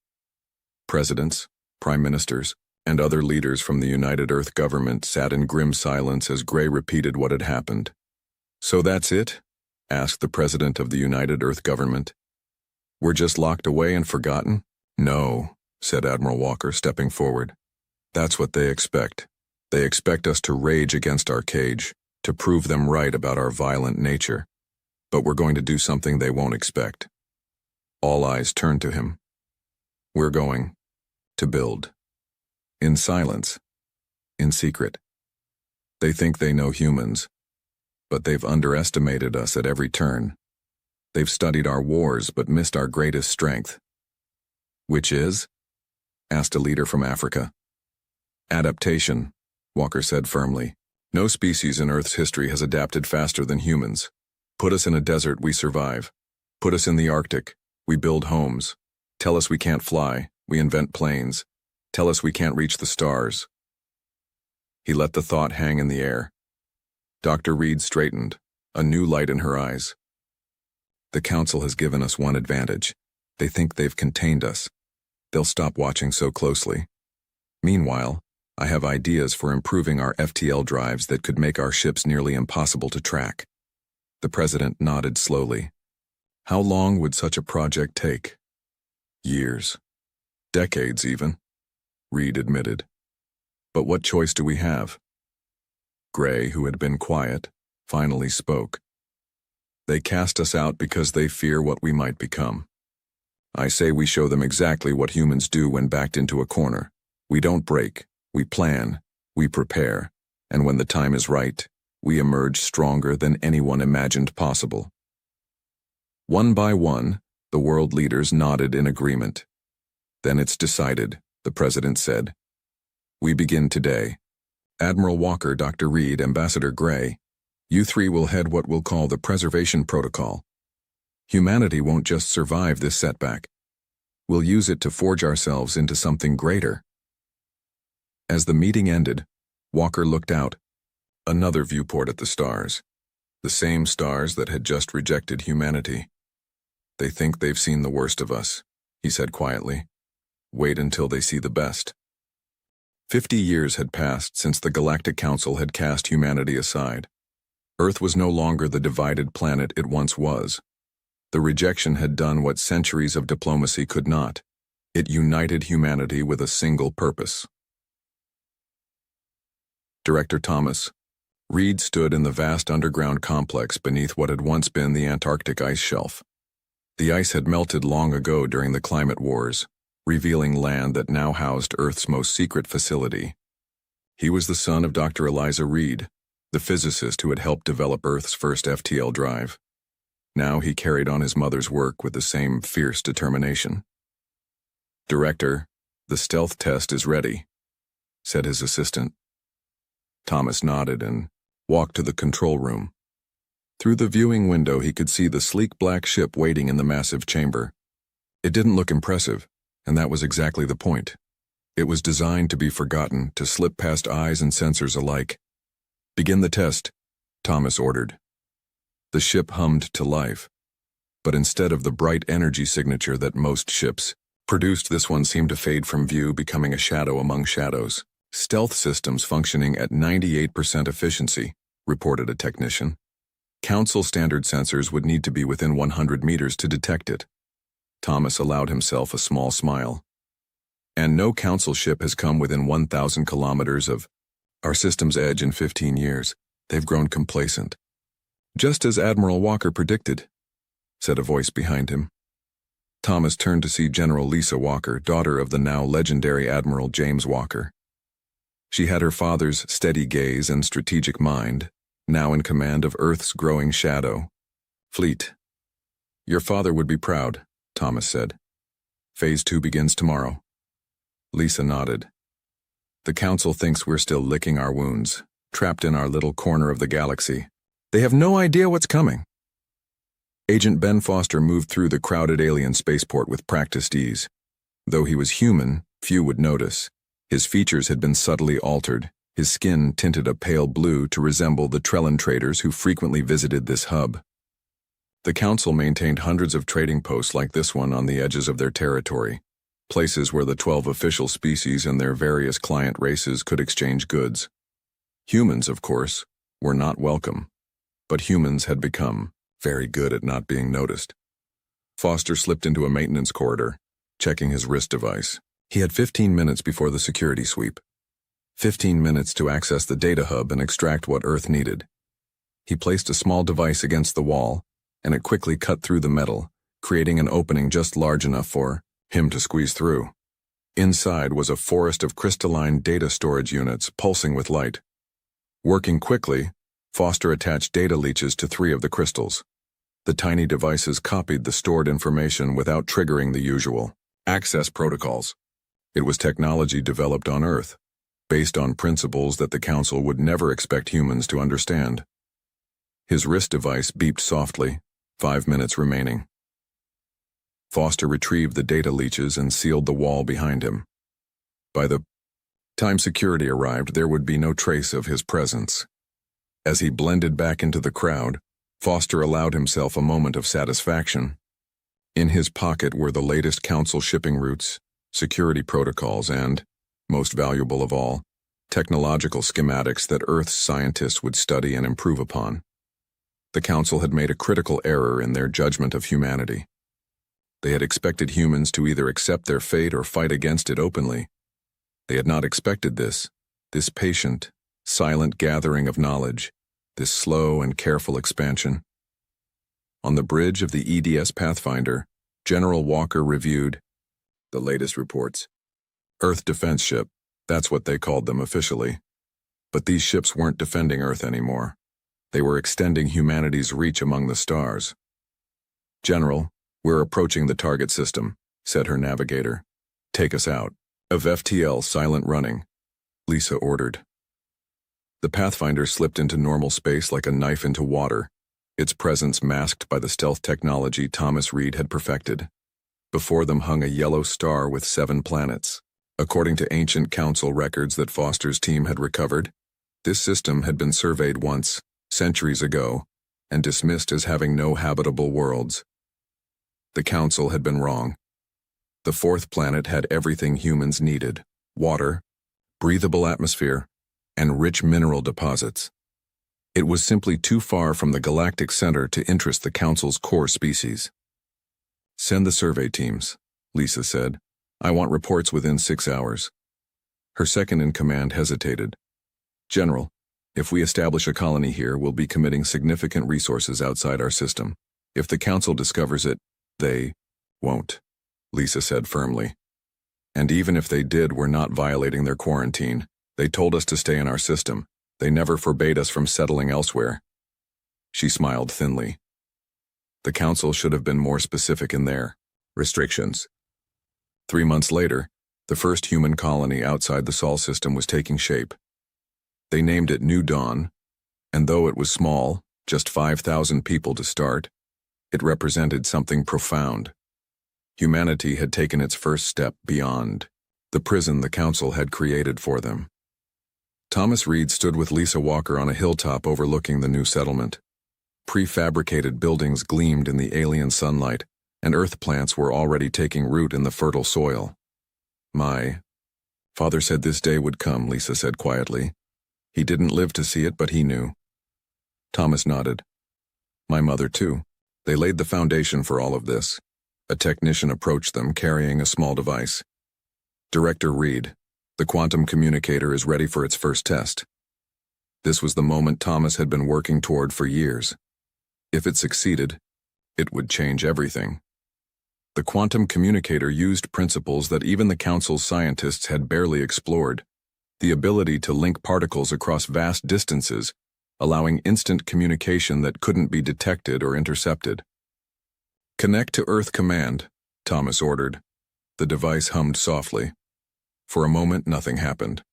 S1: Presidents, prime ministers, and other leaders from the United Earth government sat in grim silence as Gray repeated what had happened. So that's it? Asked the president of the United Earth government. We're just locked away and forgotten? No, said Admiral Walker, stepping forward. That's what they expect. They expect us to rage against our cage, to prove them right about our violent nature. But we're going to do something they won't expect. All eyes turned to him. We're going to build. In silence. In secret. They think they know humans, but they've underestimated us at every turn. They've studied our wars but missed our greatest strength. Which is? Asked a leader from Africa. Adaptation, Walker said firmly. No species in Earth's history has adapted faster than humans. Put us in a desert, we survive. Put us in the Arctic, we build homes. Tell us we can't fly, we invent planes. Tell us we can't reach the stars. He let the thought hang in the air. Dr. Reed straightened, a new light in her eyes. The council has given us one advantage. They think they've contained us. They'll stop watching so closely. Meanwhile, I have ideas for improving our FTL drives that could make our ships nearly impossible to track. The president nodded slowly. How long would such a project take? Years. Decades, even. Reed admitted. But what choice do we have? Gray, who had been quiet, finally spoke. They cast us out because they fear what we might become. I say we show them exactly what humans do when backed into a corner. We don't break, we plan, we prepare, and when the time is right, we emerge stronger than anyone imagined possible. One by one, the world leaders nodded in agreement. Then it's decided, the president said. We begin today. Admiral Walker, Dr. Reed, Ambassador Gray, you three will head what we'll call the preservation protocol. Humanity won't just survive this setback. We'll use it to forge ourselves into something greater. As the meeting ended, Walker looked out. Another viewport at the stars. The same stars that had just rejected humanity. They think they've seen the worst of us, he said quietly. Wait until they see the best. 50 years had passed since the Galactic Council had cast humanity aside. Earth was no longer the divided planet it once was. The rejection had done what centuries of diplomacy could not. It united humanity with a single purpose. Director Thomas. Reed stood in the vast underground complex beneath what had once been the Antarctic ice shelf. The ice had melted long ago during the climate wars, revealing land that now housed Earth's most secret facility. He was the son of Dr. Eliza Reed, the physicist who had helped develop Earth's first FTL drive. Now he carried on his mother's work with the same fierce determination. "Director, the stealth test is ready," said his assistant. Thomas nodded and walked to the control room. Through the viewing window he could see the sleek black ship waiting in the massive chamber. It didn't look impressive, and that was exactly the point. It was designed to be forgotten, to slip past eyes and sensors alike. "Begin the test," Thomas ordered. The ship hummed to life, but instead of the bright energy signature that most ships produced, this one seemed to fade from view, becoming a shadow among shadows. "Stealth systems functioning at 98% efficiency," reported a technician. "Council standard sensors would need to be within 100 meters to detect it." Thomas allowed himself a small smile. "And no Council ship has come within 1,000 kilometers of our system's edge in 15 years. They've grown complacent." "Just as Admiral Walker predicted," said a voice behind him. Thomas turned to see General Lisa Walker, daughter of the now legendary Admiral James Walker. She had her father's steady gaze and strategic mind, now in command of Earth's growing shadow fleet. "Your father would be proud," Thomas said. "Phase 2 begins tomorrow." Lisa nodded. "The Council thinks we're still licking our wounds, trapped in our little corner of the galaxy. They have no idea what's coming." Agent Ben Foster moved through the crowded alien spaceport with practiced ease. Though he was human, few would notice. His features had been subtly altered, his skin tinted a pale blue to resemble the Trellan traders who frequently visited this hub. The Council maintained hundreds of trading posts like this one on the edges of their territory, places where the 12 official species and their various client races could exchange goods. Humans, of course, were not welcome, but humans had become very good at not being noticed. Foster slipped into a maintenance corridor, checking his wrist device. He had 15 minutes before the security sweep. 15 minutes to access the data hub and extract what Earth needed. He placed a small device against the wall, and it quickly cut through the metal, creating an opening just large enough for him to squeeze through. Inside was a forest of crystalline data storage units pulsing with light. Working quickly, Foster attached data leeches to 3 of the crystals. The tiny devices copied the stored information without triggering the usual access protocols. It was technology developed on Earth, based on principles that the Council would never expect humans to understand. His wrist device beeped softly, 5 minutes remaining. Foster retrieved the data leeches and sealed the wall behind him. By the time security arrived, there would be no trace of his presence. As he blended back into the crowd, Foster allowed himself a moment of satisfaction. In his pocket were the latest Council shipping routes, security protocols, and, most valuable of all, technological schematics that Earth's scientists would study and improve upon. The Council had made a critical error in their judgment of humanity. They had expected humans to either accept their fate or fight against it openly. They had not expected this patient, silent gathering of knowledge, this slow and careful expansion. On the bridge of the EDS Pathfinder, General Walker reviewed the latest reports. Earth defense ship, that's what they called them officially. But these ships weren't defending Earth anymore. They were extending humanity's reach among the stars. "General, we're approaching the target system," said her navigator. "Take us out." "Of FTL silent running," Lisa ordered. The Pathfinder slipped into normal space like a knife into water, its presence masked by the stealth technology Thomas Reed had perfected. Before them hung a yellow star with 7 planets. According to ancient Council records that Foster's team had recovered, this system had been surveyed once, centuries ago, and dismissed as having no habitable worlds. The Council had been wrong. The 4th planet had everything humans needed: water, breathable atmosphere, and rich mineral deposits. It was simply too far from the galactic center to interest the Council's core species. "Send the survey teams," Lisa said. "I want reports within 6 hours." Her second-in-command hesitated. "General, if we establish a colony here, we'll be committing significant resources outside our system. If the Council discovers it, they won't," Lisa said firmly. "And even if they did, we're not violating their quarantine. They told us to stay in our system. They never forbade us from settling elsewhere." She smiled thinly. The Council should have been more specific in their restrictions. 3 months later, the first human colony outside the Sol system was taking shape. They named it New Dawn, and though it was small, just 5,000 people to start, it represented something profound. Humanity had taken its first step beyond the prison the Council had created for them. Thomas Reed stood with Lisa Walker on a hilltop overlooking the new settlement. Prefabricated buildings gleamed in the alien sunlight, and earth plants were already taking root in the fertile soil. "My father said this day would come," Lisa said quietly. "He didn't live to see it, but he knew." Thomas nodded. "My mother, too. They laid the foundation for all of this." A technician approached them, carrying a small device. "Director Reed, the quantum communicator is ready for its first test." This was the moment Thomas had been working toward for years. If it succeeded, it would change everything. The quantum communicator used principles that even the Council's scientists had barely explored: the ability to link particles across vast distances, allowing instant communication that couldn't be detected or intercepted. "Connect to Earth Command," Thomas ordered. The device hummed softly. For a moment, nothing happened.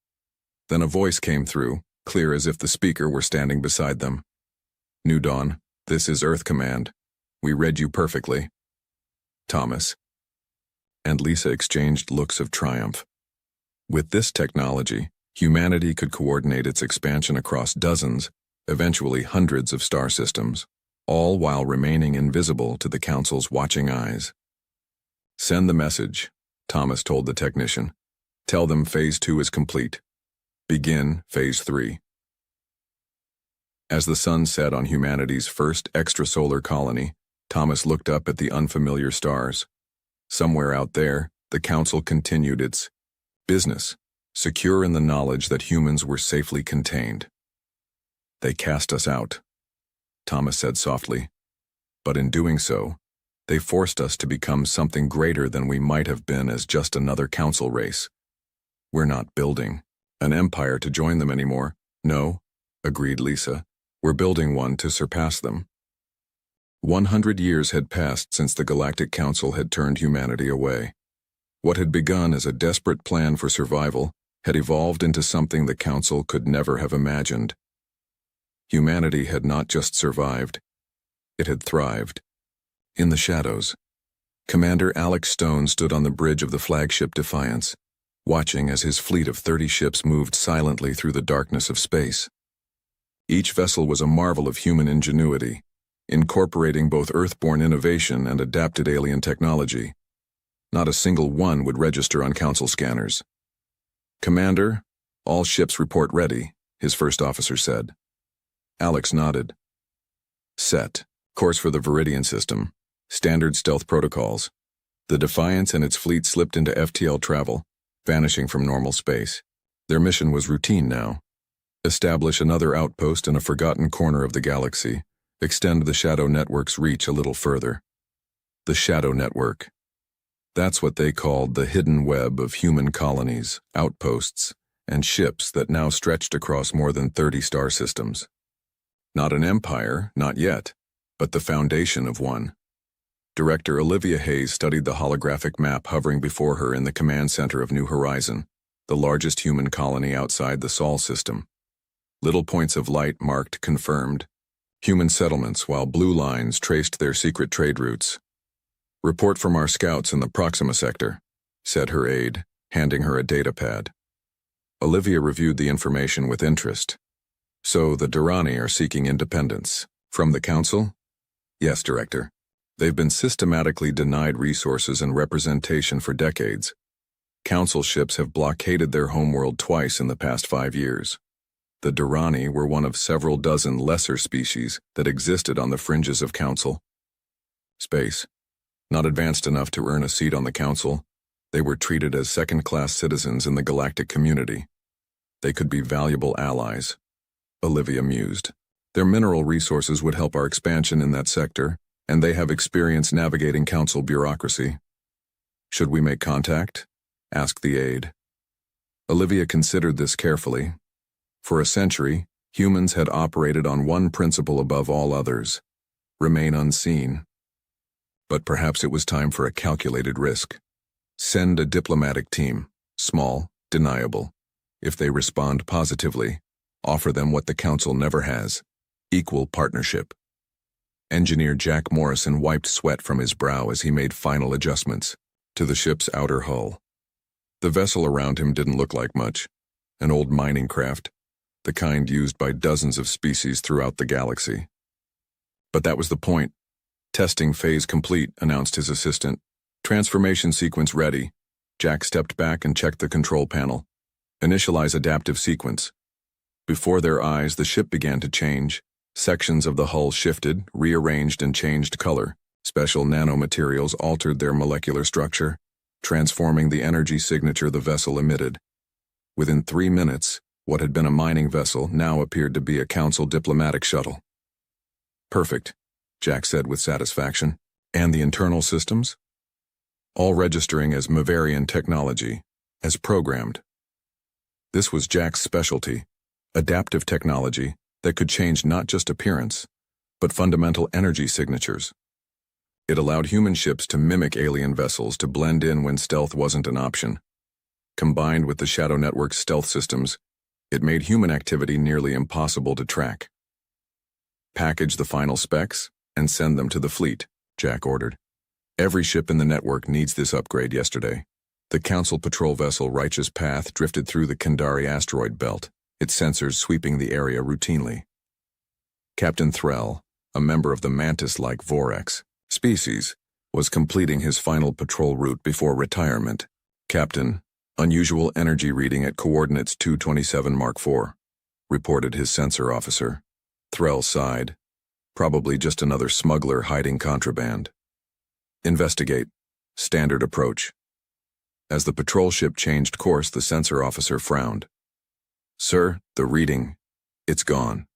S1: Then a voice came through, clear as if the speaker were standing beside them. "New Dawn, this is Earth Command. We read you perfectly." Thomas and Lisa exchanged looks of triumph. With this technology, humanity could coordinate its expansion across dozens, eventually hundreds of star systems, all while remaining invisible to the Council's watching eyes. "Send the message," Thomas told the technician. "Tell them Phase 2 is complete. Begin Phase 3. As the sun set on humanity's first extrasolar colony, Thomas looked up at the unfamiliar stars. Somewhere out there, the Council continued its business, secure in the knowledge that humans were safely contained. "They cast us out," Thomas said softly. "But in doing so, they forced us to become something greater than we might have been as just another Council race. We're not building an empire to join them anymore." "No," agreed Lisa. "We're building one to surpass them." 100 years had passed since the Galactic Council had turned humanity away. What had begun as a desperate plan for survival had evolved into something the Council could never have imagined. Humanity had not just survived, it had thrived. In the shadows, Commander Alex Stone stood on the bridge of the flagship Defiance, watching as his fleet of 30 ships moved silently through the darkness of space. Each vessel was a marvel of human ingenuity, incorporating both Earthborn innovation and adapted alien technology. Not a single one would register on Council scanners. "Commander, all ships report ready," his first officer said. Alex nodded. "Set. Course for the Viridian system. Standard stealth protocols." The Defiance and its fleet slipped into FTL travel, vanishing from normal space. Their mission was routine now. Establish another outpost in a forgotten corner of the galaxy, extend the Shadow Network's reach a little further. The Shadow Network. That's what they called the hidden web of human colonies, outposts, and ships that now stretched across more than 30 star systems. Not an empire, not yet, but the foundation of one. Director Olivia Hayes studied the holographic map hovering before her in the command center of New Horizon, the largest human colony outside the Sol system. Little points of light marked confirmed human settlements, while blue lines traced their secret trade routes. "Report from our scouts in the Proxima sector," said her aide, handing her a data pad. Olivia reviewed the information with interest. "So the Durrani are seeking independence. From the Council?" "Yes, Director. They've been systematically denied resources and representation for decades. Council ships have blockaded their homeworld twice in the past 5 years. The Durrani were one of several dozen lesser species that existed on the fringes of Council space. Not advanced enough to earn a seat on the Council, they were treated as second-class citizens in the galactic community. They could be valuable allies. Olivia mused. Their mineral resources would help our expansion in that sector, and they have experience navigating Council bureaucracy. Should we make contact? Asked the aide. Olivia considered this carefully. For a century, humans had operated on one principle above all others: remain unseen. But perhaps it was time for a calculated risk. Send a diplomatic team, small, deniable. If they respond positively, offer them what the Council never has: equal partnership. Engineer Jack Morrison wiped sweat from his brow as he made final adjustments to the ship's outer hull. The vessel around him didn't look like much. An old mining craft, the kind used by dozens of species throughout the galaxy. But that was the point. Testing phase complete, announced his assistant. Transformation sequence ready. Jack stepped back and checked the control panel. Initialize adaptive sequence. Before their eyes, the ship began to change. Sections of the hull shifted, rearranged, and changed color. Special nanomaterials altered their molecular structure, transforming the energy signature the vessel emitted. Within 3 minutes, what had been a mining vessel now appeared to be a Council diplomatic shuttle. Perfect, Jack said with satisfaction. And the internal systems? All registering as Maverian technology, as programmed. This was Jack's specialty: adaptive technology that could change not just appearance, but fundamental energy signatures. It allowed human ships to mimic alien vessels, to blend in when stealth wasn't an option. Combined with the Shadow Network's stealth systems, it made human activity nearly impossible to track. Package the final specs and send them to the fleet, Jack ordered. Every ship in the network needs this upgrade yesterday. The Council patrol vessel Righteous Path drifted through the Kandari asteroid belt, its sensors sweeping the area routinely. Captain Threll, a member of the mantis-like Vorax species, was completing his final patrol route before retirement. Captain, unusual energy reading at coordinates 227 Mark IV, reported his sensor officer. Threll sighed. Probably just another smuggler hiding contraband. Investigate. Standard approach. As the patrol ship changed course, the sensor officer frowned. Sir, the reading, it's gone.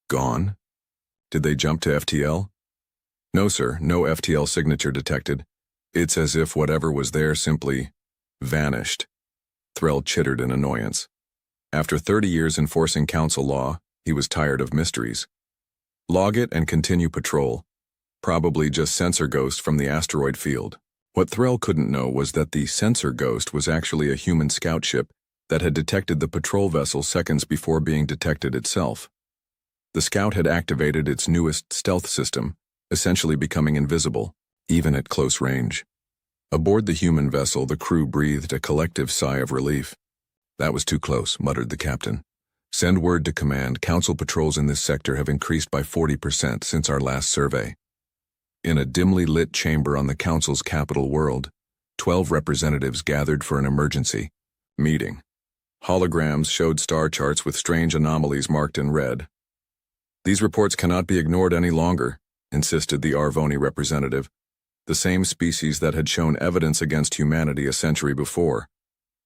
S1: Gone? Did they jump to FTL? No, sir, no FTL signature detected. It's as if whatever was there simply vanished. Threll chittered in annoyance. After 30 years enforcing Council law, he was tired of mysteries. Log it and continue patrol. Probably just sensor ghost from the asteroid field. What Threll couldn't know was that the sensor ghost was actually a human scout ship that had detected the patrol vessel seconds before being detected itself. The scout had activated its newest stealth system, essentially becoming invisible, even at close range. Aboard the human vessel, the crew breathed a collective sigh of relief. That was too close, muttered the captain. Send word to command. Council patrols in this sector have increased by 40% since our last survey. In a dimly lit chamber on the Council's capital world, 12 representatives gathered for an emergency meeting. Holograms showed star charts with strange anomalies marked in red. These reports cannot be ignored any longer, insisted the Arvoni representative, the same species that had shown evidence against humanity a century before.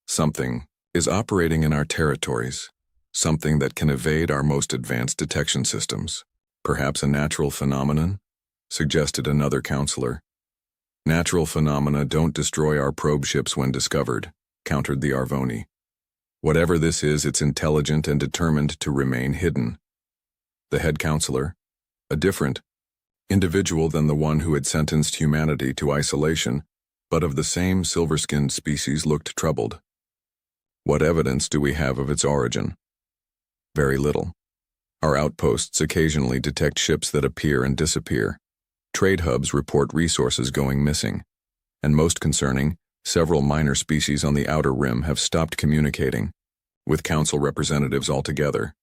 S1: Something is operating in our territories, something that can evade our most advanced detection systems. Perhaps a natural phenomenon, suggested another counselor. Natural phenomena don't destroy our probe ships when discovered, countered the Arvoni. Whatever this is, it's intelligent and determined to remain hidden. The head counselor, a different individual than the one who had sentenced humanity to isolation, but of the same silver-skinned species, looked troubled. What evidence do we have of its origin? Very little. Our outposts occasionally detect ships that appear and disappear. Trade hubs report resources going missing. And most concerning, several minor species on the outer rim have stopped communicating with Council representatives altogether.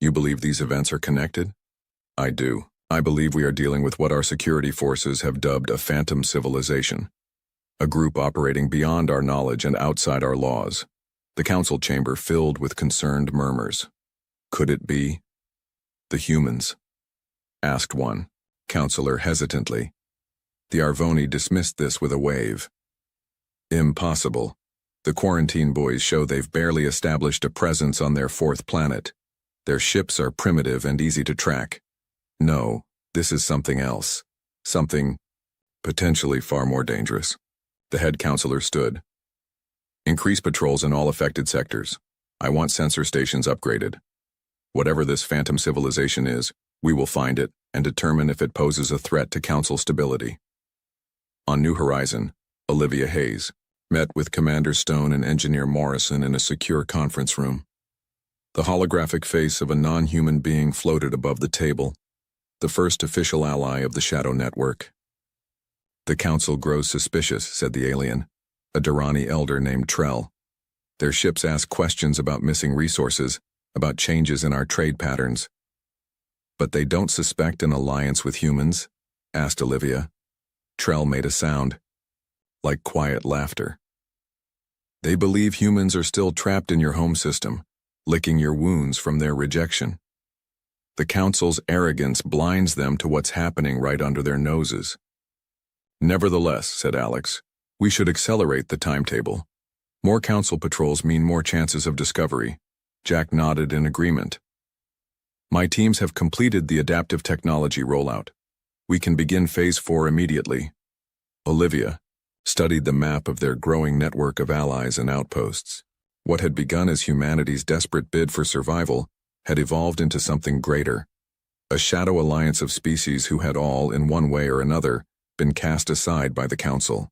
S1: You believe these events are connected? I do. I believe we are dealing with what our security forces have dubbed a phantom civilization. A group operating beyond our knowledge and outside our laws. The council chamber filled with concerned murmurs. Could it be the humans? Asked one counselor hesitantly. The Arvoni dismissed this with a wave. Impossible. The quarantine boys show they've barely established a presence on their fourth planet. Their ships are primitive and easy to track. No, this is something else. Something potentially far more dangerous. The head counselor stood. Increase patrols in all affected sectors. I want sensor stations upgraded. Whatever this phantom civilization is, we will find it and determine if it poses a threat to council stability. On New Horizon, Olivia Hayes met with Commander Stone and Engineer Morrison in a secure conference room. The holographic face of a non-human being floated above the table, the first official ally of the Shadow Network. The council grows suspicious, said the alien, a Durrani elder named Trell. Their ships ask questions about missing resources, about changes in our trade patterns. But they don't suspect an alliance with humans? Asked Olivia. Trell made a sound, like quiet laughter. They believe humans are still trapped in your home system, licking your wounds from their rejection. The council's arrogance blinds them to what's happening right under their noses. Nevertheless, said Alex, we should accelerate the timetable. More council patrols mean more chances of discovery. Jack nodded in agreement. My teams have completed the adaptive technology rollout. We can begin Phase 4 immediately. Olivia studied the map of their growing network of allies and outposts. What had begun as humanity's desperate bid for survival had evolved into something greater. A shadow alliance of species who had all, in one way or another, been cast aside by the Council.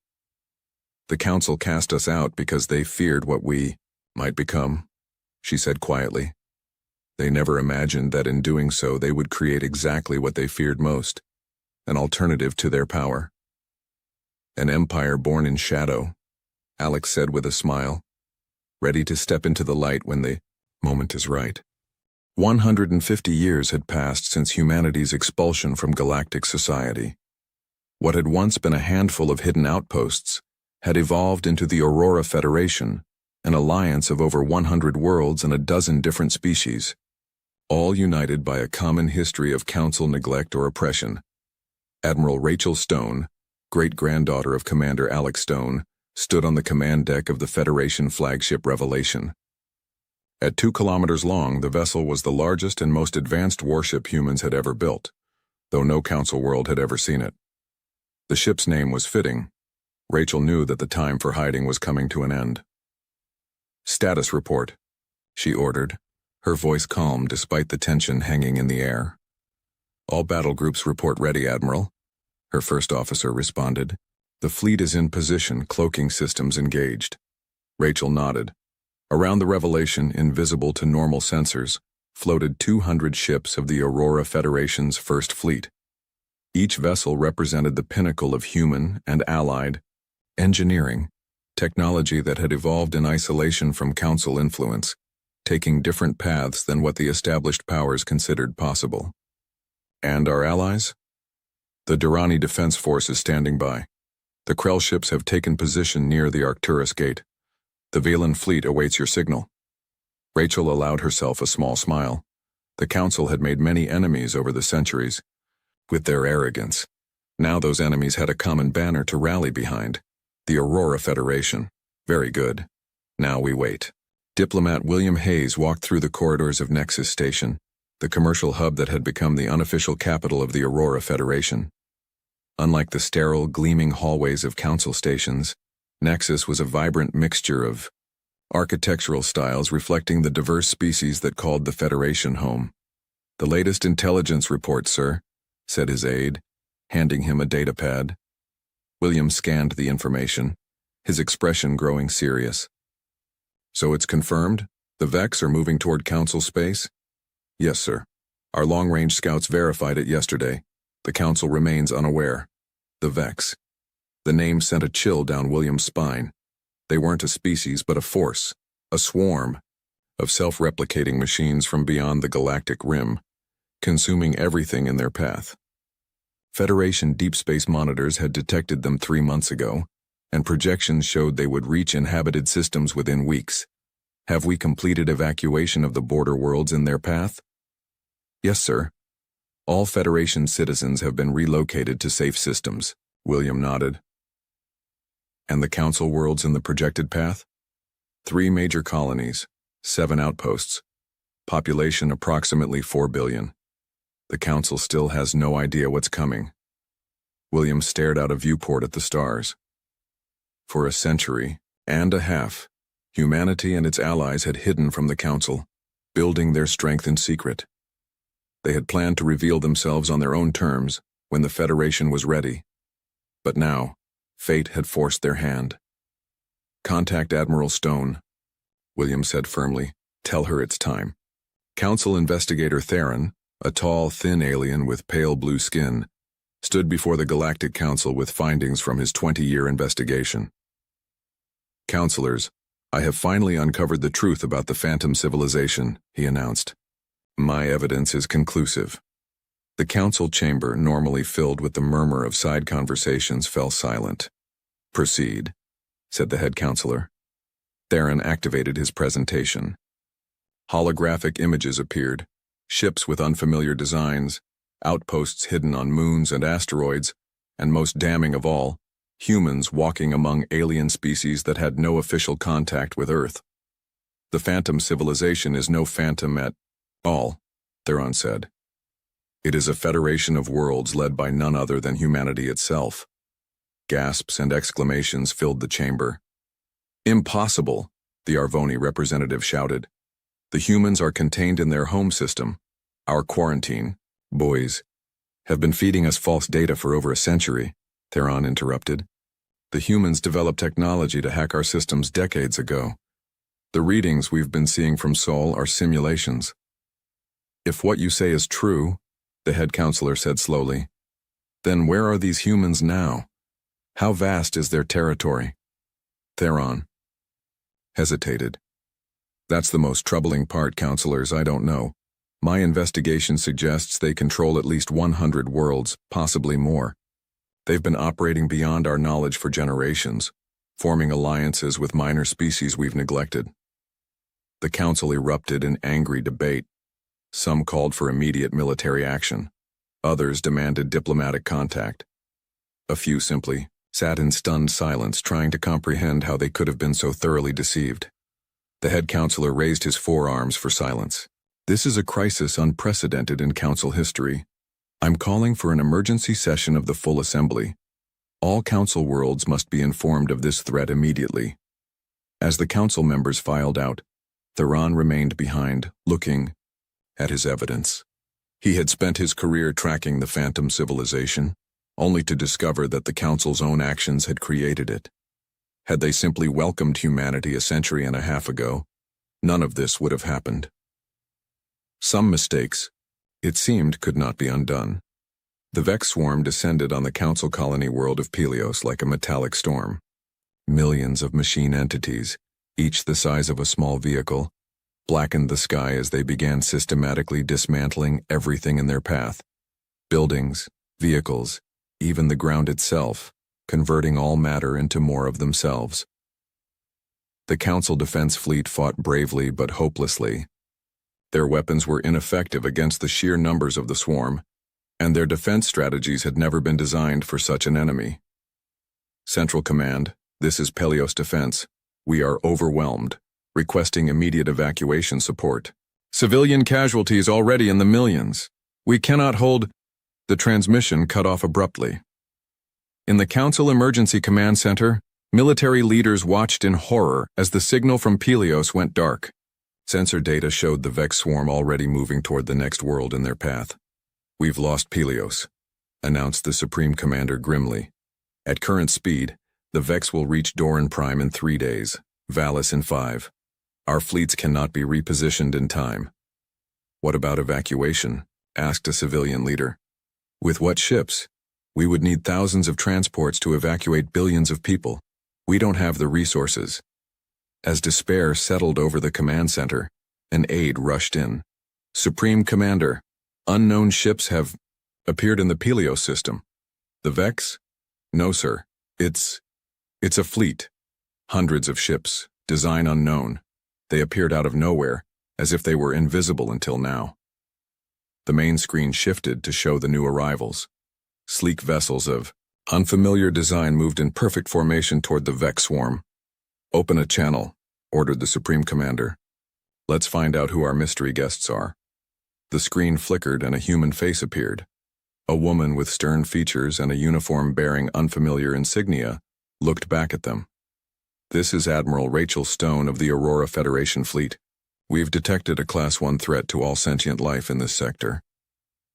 S1: The Council cast us out because they feared what we might become, she said quietly. They never imagined that in doing so they would create exactly what they feared most, an alternative to their power. An empire born in shadow, Alex said with a smile, ready to step into the light when the moment is right. 150 years had passed since humanity's expulsion from galactic society. What had once been a handful of hidden outposts had evolved into the Aurora Federation, an alliance of over 100 worlds and a dozen different species, all united by a common history of council neglect or oppression. Admiral Rachel Stone, great-granddaughter of Commander Alex Stone, stood on the command deck of the Federation flagship Revelation. At 2 kilometers long, the vessel was the largest and most advanced warship humans had ever built, though no council world had ever seen it. The ship's name was fitting. Rachel knew that the time for hiding was coming to an end. Status report, she ordered, her voice calm despite the tension hanging in the air. All battle groups report ready, Admiral, her first officer responded. The fleet is in position, cloaking systems engaged. Rachel nodded. Around the Revelation, invisible to normal sensors, floated 200 ships of the Aurora Federation's first fleet. Each vessel represented the pinnacle of human and allied engineering, technology that had evolved in isolation from Council influence, taking different paths than what the established powers considered possible. And our allies? The Durrani Defense Force is standing by. The Krell ships have taken position near the Arcturus Gate. The Valen fleet awaits your signal. Rachel allowed herself a small smile. The Council had made many enemies over the centuries. With their arrogance, now those enemies had a common banner to rally behind. The Aurora Federation. Very good. Now we wait. Diplomat William Hayes walked through the corridors of Nexus Station, the commercial hub that had become the unofficial capital of the Aurora Federation. Unlike the sterile, gleaming hallways of Council stations, Nexus was a vibrant mixture of architectural styles reflecting the diverse species that called the Federation home. The latest intelligence report, sir, said his aide, handing him a datapad. William scanned the information, his expression growing serious. So it's confirmed? The Vex are moving toward Council space? Yes, sir. Our long-range scouts verified it yesterday. The Council remains unaware. The Vex. The name sent a chill down William's spine. They weren't a species, but a force, a swarm, of self-replicating machines from beyond the galactic rim, consuming everything in their path. Federation deep space monitors had detected them 3 months ago, and projections showed they would reach inhabited systems within weeks. Have we completed evacuation of the border worlds in their path? Yes, sir. All Federation citizens have been relocated to safe systems, William nodded. And the Council worlds in the projected path? 3 major colonies, 7 outposts, population approximately 4 billion. The Council still has no idea what's coming. William stared out a viewport at the stars. For a century and a half, humanity and its allies had hidden from the Council, building their strength in secret. They had planned to reveal themselves on their own terms when the Federation was ready. But now, fate had forced their hand. Contact Admiral Stone, William said firmly. Tell her it's time. Council investigator Theron, a tall, thin alien with pale blue skin, stood before the Galactic Council with findings from his 20-year investigation. Counselors, I have finally uncovered the truth about the Phantom civilization, he announced. My evidence is conclusive. The council chamber, normally filled with the murmur of side conversations, fell silent. Proceed, said the head counselor. Theron activated his presentation. Holographic images appeared, ships with unfamiliar designs, outposts hidden on moons and asteroids, and most damning of all, humans walking among alien species that had no official contact with Earth. The Phantom civilization is no phantom at all, Theron said. It is a federation of worlds led by none other than humanity itself. Gasps and exclamations filled the chamber. Impossible, the Arvoni representative shouted. The humans are contained in their home system. Our quarantine, boys, have been feeding us false data for over a century, Theron interrupted. The humans developed technology to hack our systems decades ago. The readings we've been seeing from Sol are simulations. If what you say is true, the head counselor said slowly, then where are these humans now? How vast is their territory? Theron hesitated. That's the most troubling part, counselors. I don't know. My investigation suggests they control at least 100 worlds, possibly more. They've been operating beyond our knowledge for generations, forming alliances with minor species we've neglected. The council erupted in angry debate. Some called for immediate military action. Others demanded diplomatic contact. A few simply sat in stunned silence, trying to comprehend how they could have been so thoroughly deceived. The head counselor raised his forearms for silence. This is a crisis unprecedented in council history. I'm calling for an emergency session of the full assembly. All council worlds must be informed of this threat immediately. As the council members filed out, Theron remained behind, looking at his evidence. He had spent his career tracking the Phantom civilization, only to discover that the council's own actions had created it. Had they simply welcomed humanity a century and a half ago, none of this would have happened. Some mistakes, it seemed, could not be undone. The Vex swarm descended on the council colony world of Pelios like a metallic storm. Millions of machine entities, each the size of a small vehicle, blackened the sky as they began systematically dismantling everything in their path. Buildings, vehicles, even the ground itself, converting all matter into more of themselves. The Council Defense Fleet fought bravely but hopelessly. Their weapons were ineffective against the sheer numbers of the swarm, and their defense strategies had never been designed for such an enemy. Central Command, this is Pelios Defense. We are overwhelmed, requesting immediate evacuation support. Civilian casualties already in the millions. We cannot hold. The transmission cut off abruptly. In the Council Emergency Command Center, military leaders watched in horror as the signal from Pelios went dark. Sensor data showed the Vex swarm already moving toward the next world in their path. We've lost Pelios, announced the Supreme Commander grimly. At current speed, the Vex will reach Doran Prime in 3 days, Valis in 5. Our fleets cannot be repositioned in time. What about evacuation? Asked a civilian leader. With what ships? We would need thousands of transports to evacuate billions of people. We don't have the resources. As despair settled over the command center, an aide rushed in. Supreme Commander, unknown ships have appeared in the Pelios system. The Vex? No, sir. It's It's a fleet. Hundreds of ships, design unknown. They appeared out of nowhere, as if they were invisible until now. The main screen shifted to show the new arrivals. Sleek vessels of unfamiliar design moved in perfect formation toward the Vex swarm. "Open a channel," ordered the Supreme Commander. "Let's find out who our mystery guests are." The screen flickered and a human face appeared. A woman with stern features and a uniform bearing unfamiliar insignia looked back at them. "This is Admiral Rachel Stone of the Aurora Federation Fleet. We've detected a Class 1 threat to all sentient life in this sector.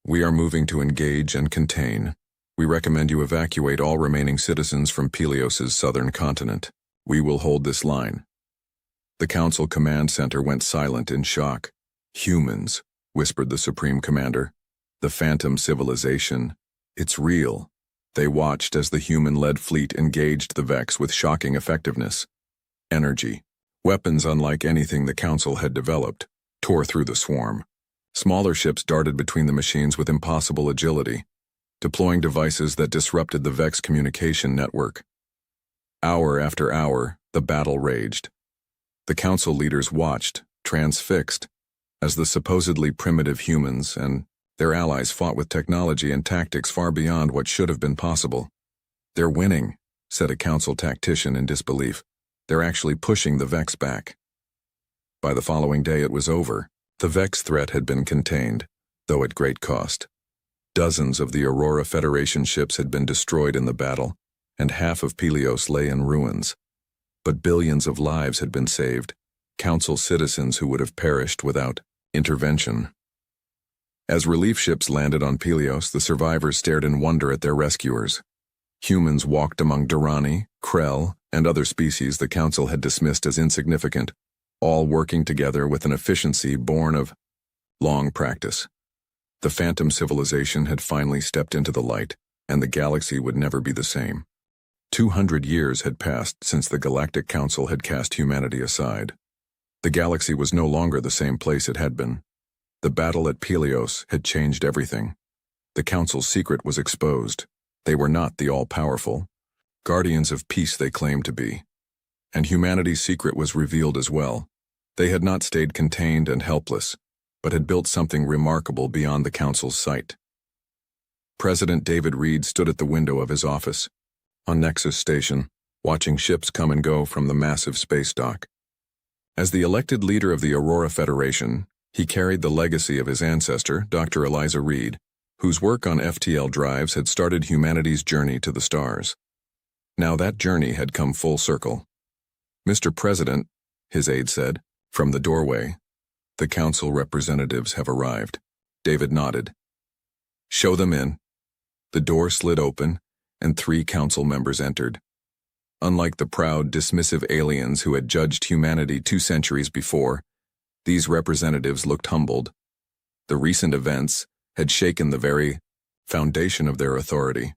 S1: We are moving to engage and contain. We recommend you evacuate all remaining citizens from Peleos' southern continent. We will hold this line." The Council Command Center went silent in shock. "Humans," whispered the Supreme Commander. "The Phantom Civilization. It's real." They watched as the human-led fleet engaged the Vex with shocking effectiveness. Energy, weapons unlike anything the Council had developed, tore through the swarm. Smaller ships darted between the machines with impossible agility, deploying devices that disrupted the Vex communication network. Hour after hour, the battle raged. The Council leaders watched, transfixed, as the supposedly primitive humans and their allies fought with technology and tactics far beyond what should have been possible. "They're winning," said a Council tactician in disbelief. "They're actually pushing the Vex back." By the following day it was over. The Vex threat had been contained, though at great cost. Dozens of the Aurora Federation ships had been destroyed in the battle, and half of Peleos lay in ruins. But billions of lives had been saved, Council citizens who would have perished without intervention. As relief ships landed on Peleos, the survivors stared in wonder at their rescuers. Humans walked among Durrani, Krell, and other species the Council had dismissed as insignificant, all working together with an efficiency born of long practice. The Phantom Civilization had finally stepped into the light, and the galaxy would never be the same. 200 years had passed since the Galactic Council had cast humanity aside. The galaxy was no longer the same place it had been. The battle at Peleos had changed everything. The Council's secret was exposed. They were not the all-powerful guardians of peace they claimed to be. And humanity's secret was revealed as well. They had not stayed contained and helpless, but had built something remarkable beyond the Council's sight. President David Reed stood at the window of his office, on Nexus Station, watching ships come and go from the massive space dock. As the elected leader of the Aurora Federation, he carried the legacy of his ancestor, Dr. Eliza Reed, whose work on FTL drives had started humanity's journey to the stars. Now that journey had come full circle. "Mr. President," his aide said, from the doorway, "the Council representatives have arrived." David nodded. "Show them in." The door slid open, and 3 Council members entered. Unlike the proud, dismissive aliens who had judged humanity 2 centuries before, these representatives looked humbled. The recent events had shaken the very foundation of their authority.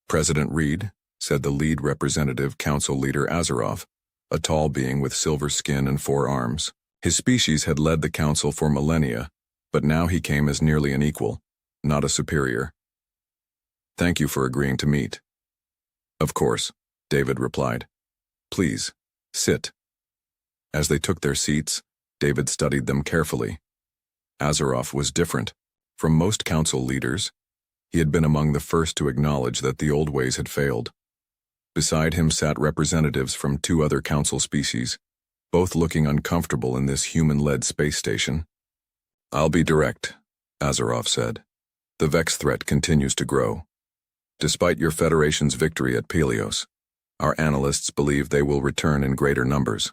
S1: "President Reed," said the lead representative, Council Leader Azeroth, a tall being with silver skin and 4 arms. His species had led the Council for millennia, but now he came as nearly an equal, not a superior. "Thank you for agreeing to meet." "Of course," David replied. "Please, sit." As they took their seats, David studied them carefully. Azeroth was different. From most Council leaders, he had been among the first to acknowledge that the old ways had failed. Beside him sat representatives from 2 other Council species, both looking uncomfortable in this human-led space station. "I'll be direct," Azeroth said. "The Vex threat continues to grow. Despite your Federation's victory at Peleos, our analysts believe they will return in greater numbers.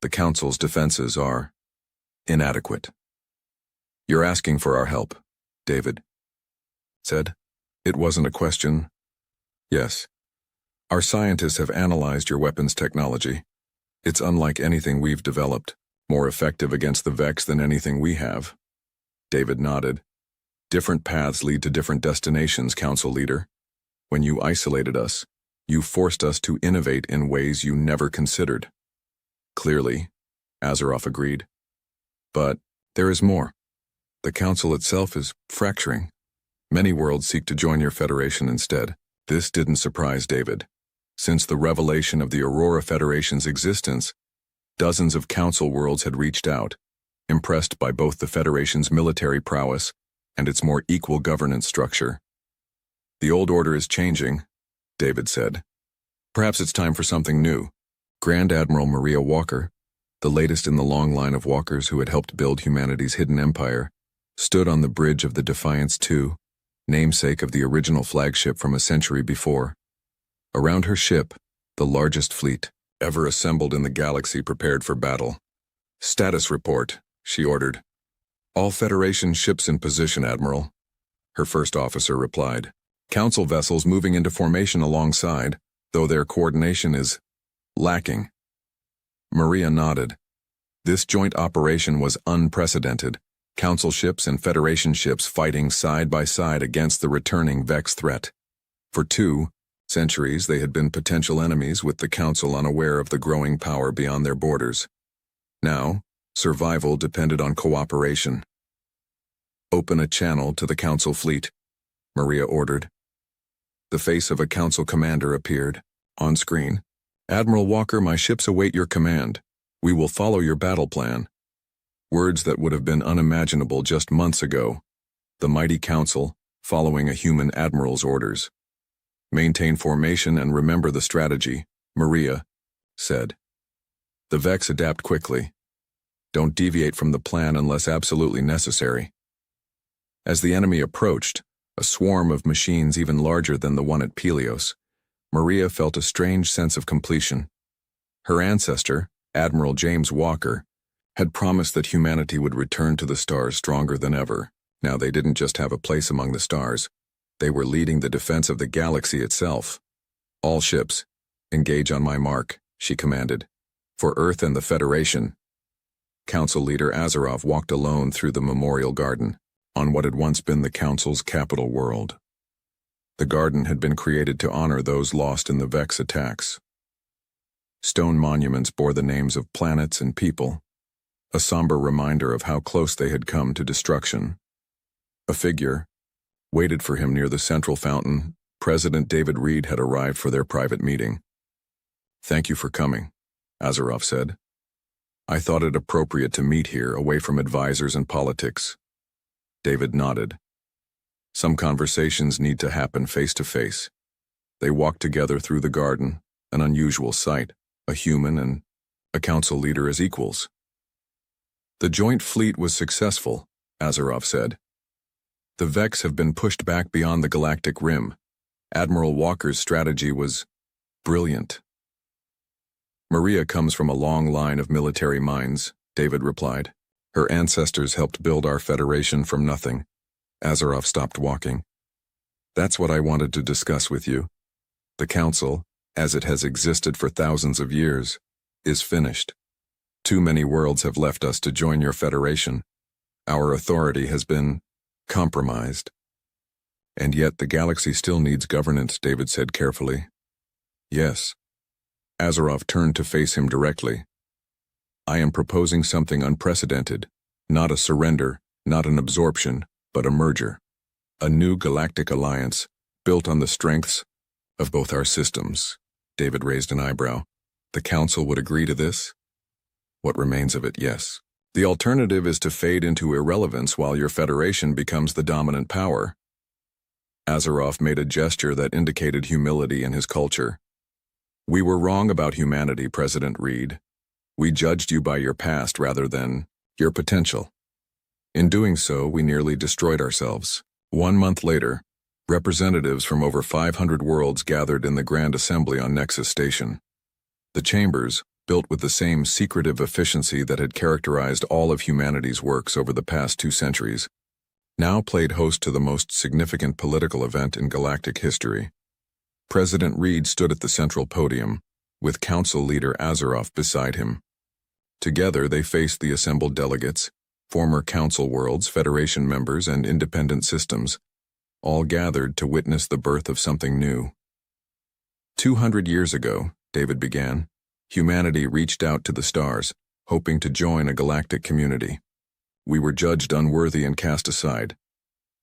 S1: The Council's defenses are inadequate." "You're asking for our help," David said. It wasn't a question. "Yes. Our scientists have analyzed your weapons technology. It's unlike anything we've developed, more effective against the Vex than anything we have." David nodded. "Different paths lead to different destinations, Council Leader. When you isolated us, you forced us to innovate in ways you never considered." "Clearly," Azeroth agreed. "But there is more. The Council itself is fracturing. Many worlds seek to join your Federation instead." This didn't surprise David. Since the revelation of the Aurora Federation's existence, dozens of Council worlds had reached out, impressed by both the Federation's military prowess and its more equal governance structure. "The old order is changing," David said. "Perhaps it's time for something new." Grand Admiral Maria Walker, the latest in the long line of walkers who had helped build humanity's hidden empire, stood on the bridge of the Defiance II, namesake of the original flagship from a century before. Around her ship, the largest fleet ever assembled in the galaxy prepared for battle. "Status report," she ordered. "All Federation ships in position, Admiral," her first officer replied. "Council vessels moving into formation alongside, though their coordination is lacking." Maria nodded. This joint operation was unprecedented, Council ships and Federation ships fighting side by side against the returning Vex threat. For 2 centuries they had been potential enemies, with the Council unaware of the growing power beyond their borders. Now, survival depended on cooperation. "Open a channel to the Council fleet," Maria ordered. The face of a Council commander appeared on screen. "Admiral Walker, my ships await your command. We will follow your battle plan." Words that would have been unimaginable just months ago. The mighty Council, following a human admiral's orders. "Maintain formation and remember the strategy," Maria said. "The Vex adapt quickly. Don't deviate from the plan unless absolutely necessary." As the enemy approached, a swarm of machines even larger than the one at Pelios, Maria felt a strange sense of completion. Her ancestor, Admiral James Walker, had promised that humanity would return to the stars stronger than ever. Now they didn't just have a place among the stars. They were leading the defense of the galaxy itself. "All ships, engage on my mark," she commanded. "For Earth and the Federation." Council leader Azeroth walked alone through the Memorial Garden, on what had once been the Council's capital world. The garden had been created to honor those lost in the Vex attacks. Stone monuments bore the names of planets and people, a somber reminder of how close they had come to destruction. A figure waited for him near the central fountain. President David Reed had arrived for their private meeting. "Thank you for coming," Azeroth said. "I thought it appropriate to meet here, away from advisors and politics." David nodded. "Some conversations need to happen face to face." They walked together through the garden, an unusual sight, a human and a Council leader as equals. "The joint fleet was successful," Azeroth said. "The Vex have been pushed back beyond the galactic rim. Admiral Walker's strategy was brilliant." "Maria comes from a long line of military minds," David replied. "Her ancestors helped build our Federation from nothing." Azeroth stopped walking. "That's what I wanted to discuss with you. The Council, as it has existed for thousands of years, is finished. Too many worlds have left us to join your Federation. Our authority has been compromised." "And yet the galaxy still needs governance," David said carefully. "Yes." Azeroth turned to face him directly. "I am proposing something unprecedented, not a surrender, not an absorption, but a merger. A new galactic alliance, built on the strengths of both our systems." David raised an eyebrow. "The Council would agree to this?" "What remains of it, yes. The alternative is to fade into irrelevance while your Federation becomes the dominant power." Azeroth made a gesture that indicated humility in his culture. "We were wrong about humanity, President Reed. We judged you by your past rather than your potential. In doing so, we nearly destroyed ourselves." 1 month later, representatives from over 500 worlds gathered in the Grand Assembly on Nexus Station. The chambers, built with the same secretive efficiency that had characterized all of humanity's works over the past 2 centuries, now played host to the most significant political event in galactic history. President Reed stood at the central podium, with Council leader Azeroth beside him. Together they faced the assembled delegates, former Council worlds, Federation members, and independent systems, all gathered to witness the birth of something new. 200 years ago, David began, humanity reached out to the stars, hoping to join a galactic community. We were judged unworthy and cast aside.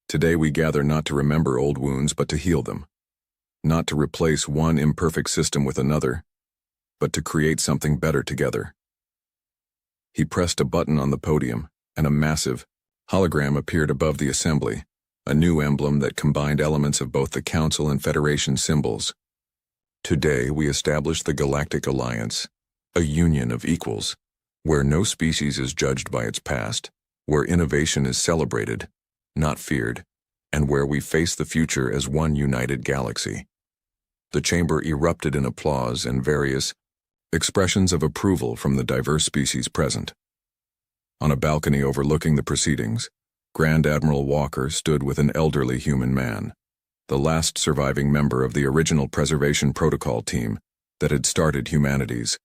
S1: Today we gather not to remember old wounds but to heal them. not to replace one imperfect system with another, but to create something better together. He pressed a button on the podium, and a massive hologram appeared above the assembly, a new emblem that combined elements of both the Council and Federation symbols. Today we establish the Galactic Alliance, a union of equals, where no species is judged by its past, where innovation is celebrated, not feared, and where we face the future as one united galaxy. The chamber erupted in applause and various expressions of approval from the diverse species present. On a balcony overlooking the proceedings, Grand Admiral Walker stood with an elderly human man, the last surviving member of the original preservation protocol team that had started humanity's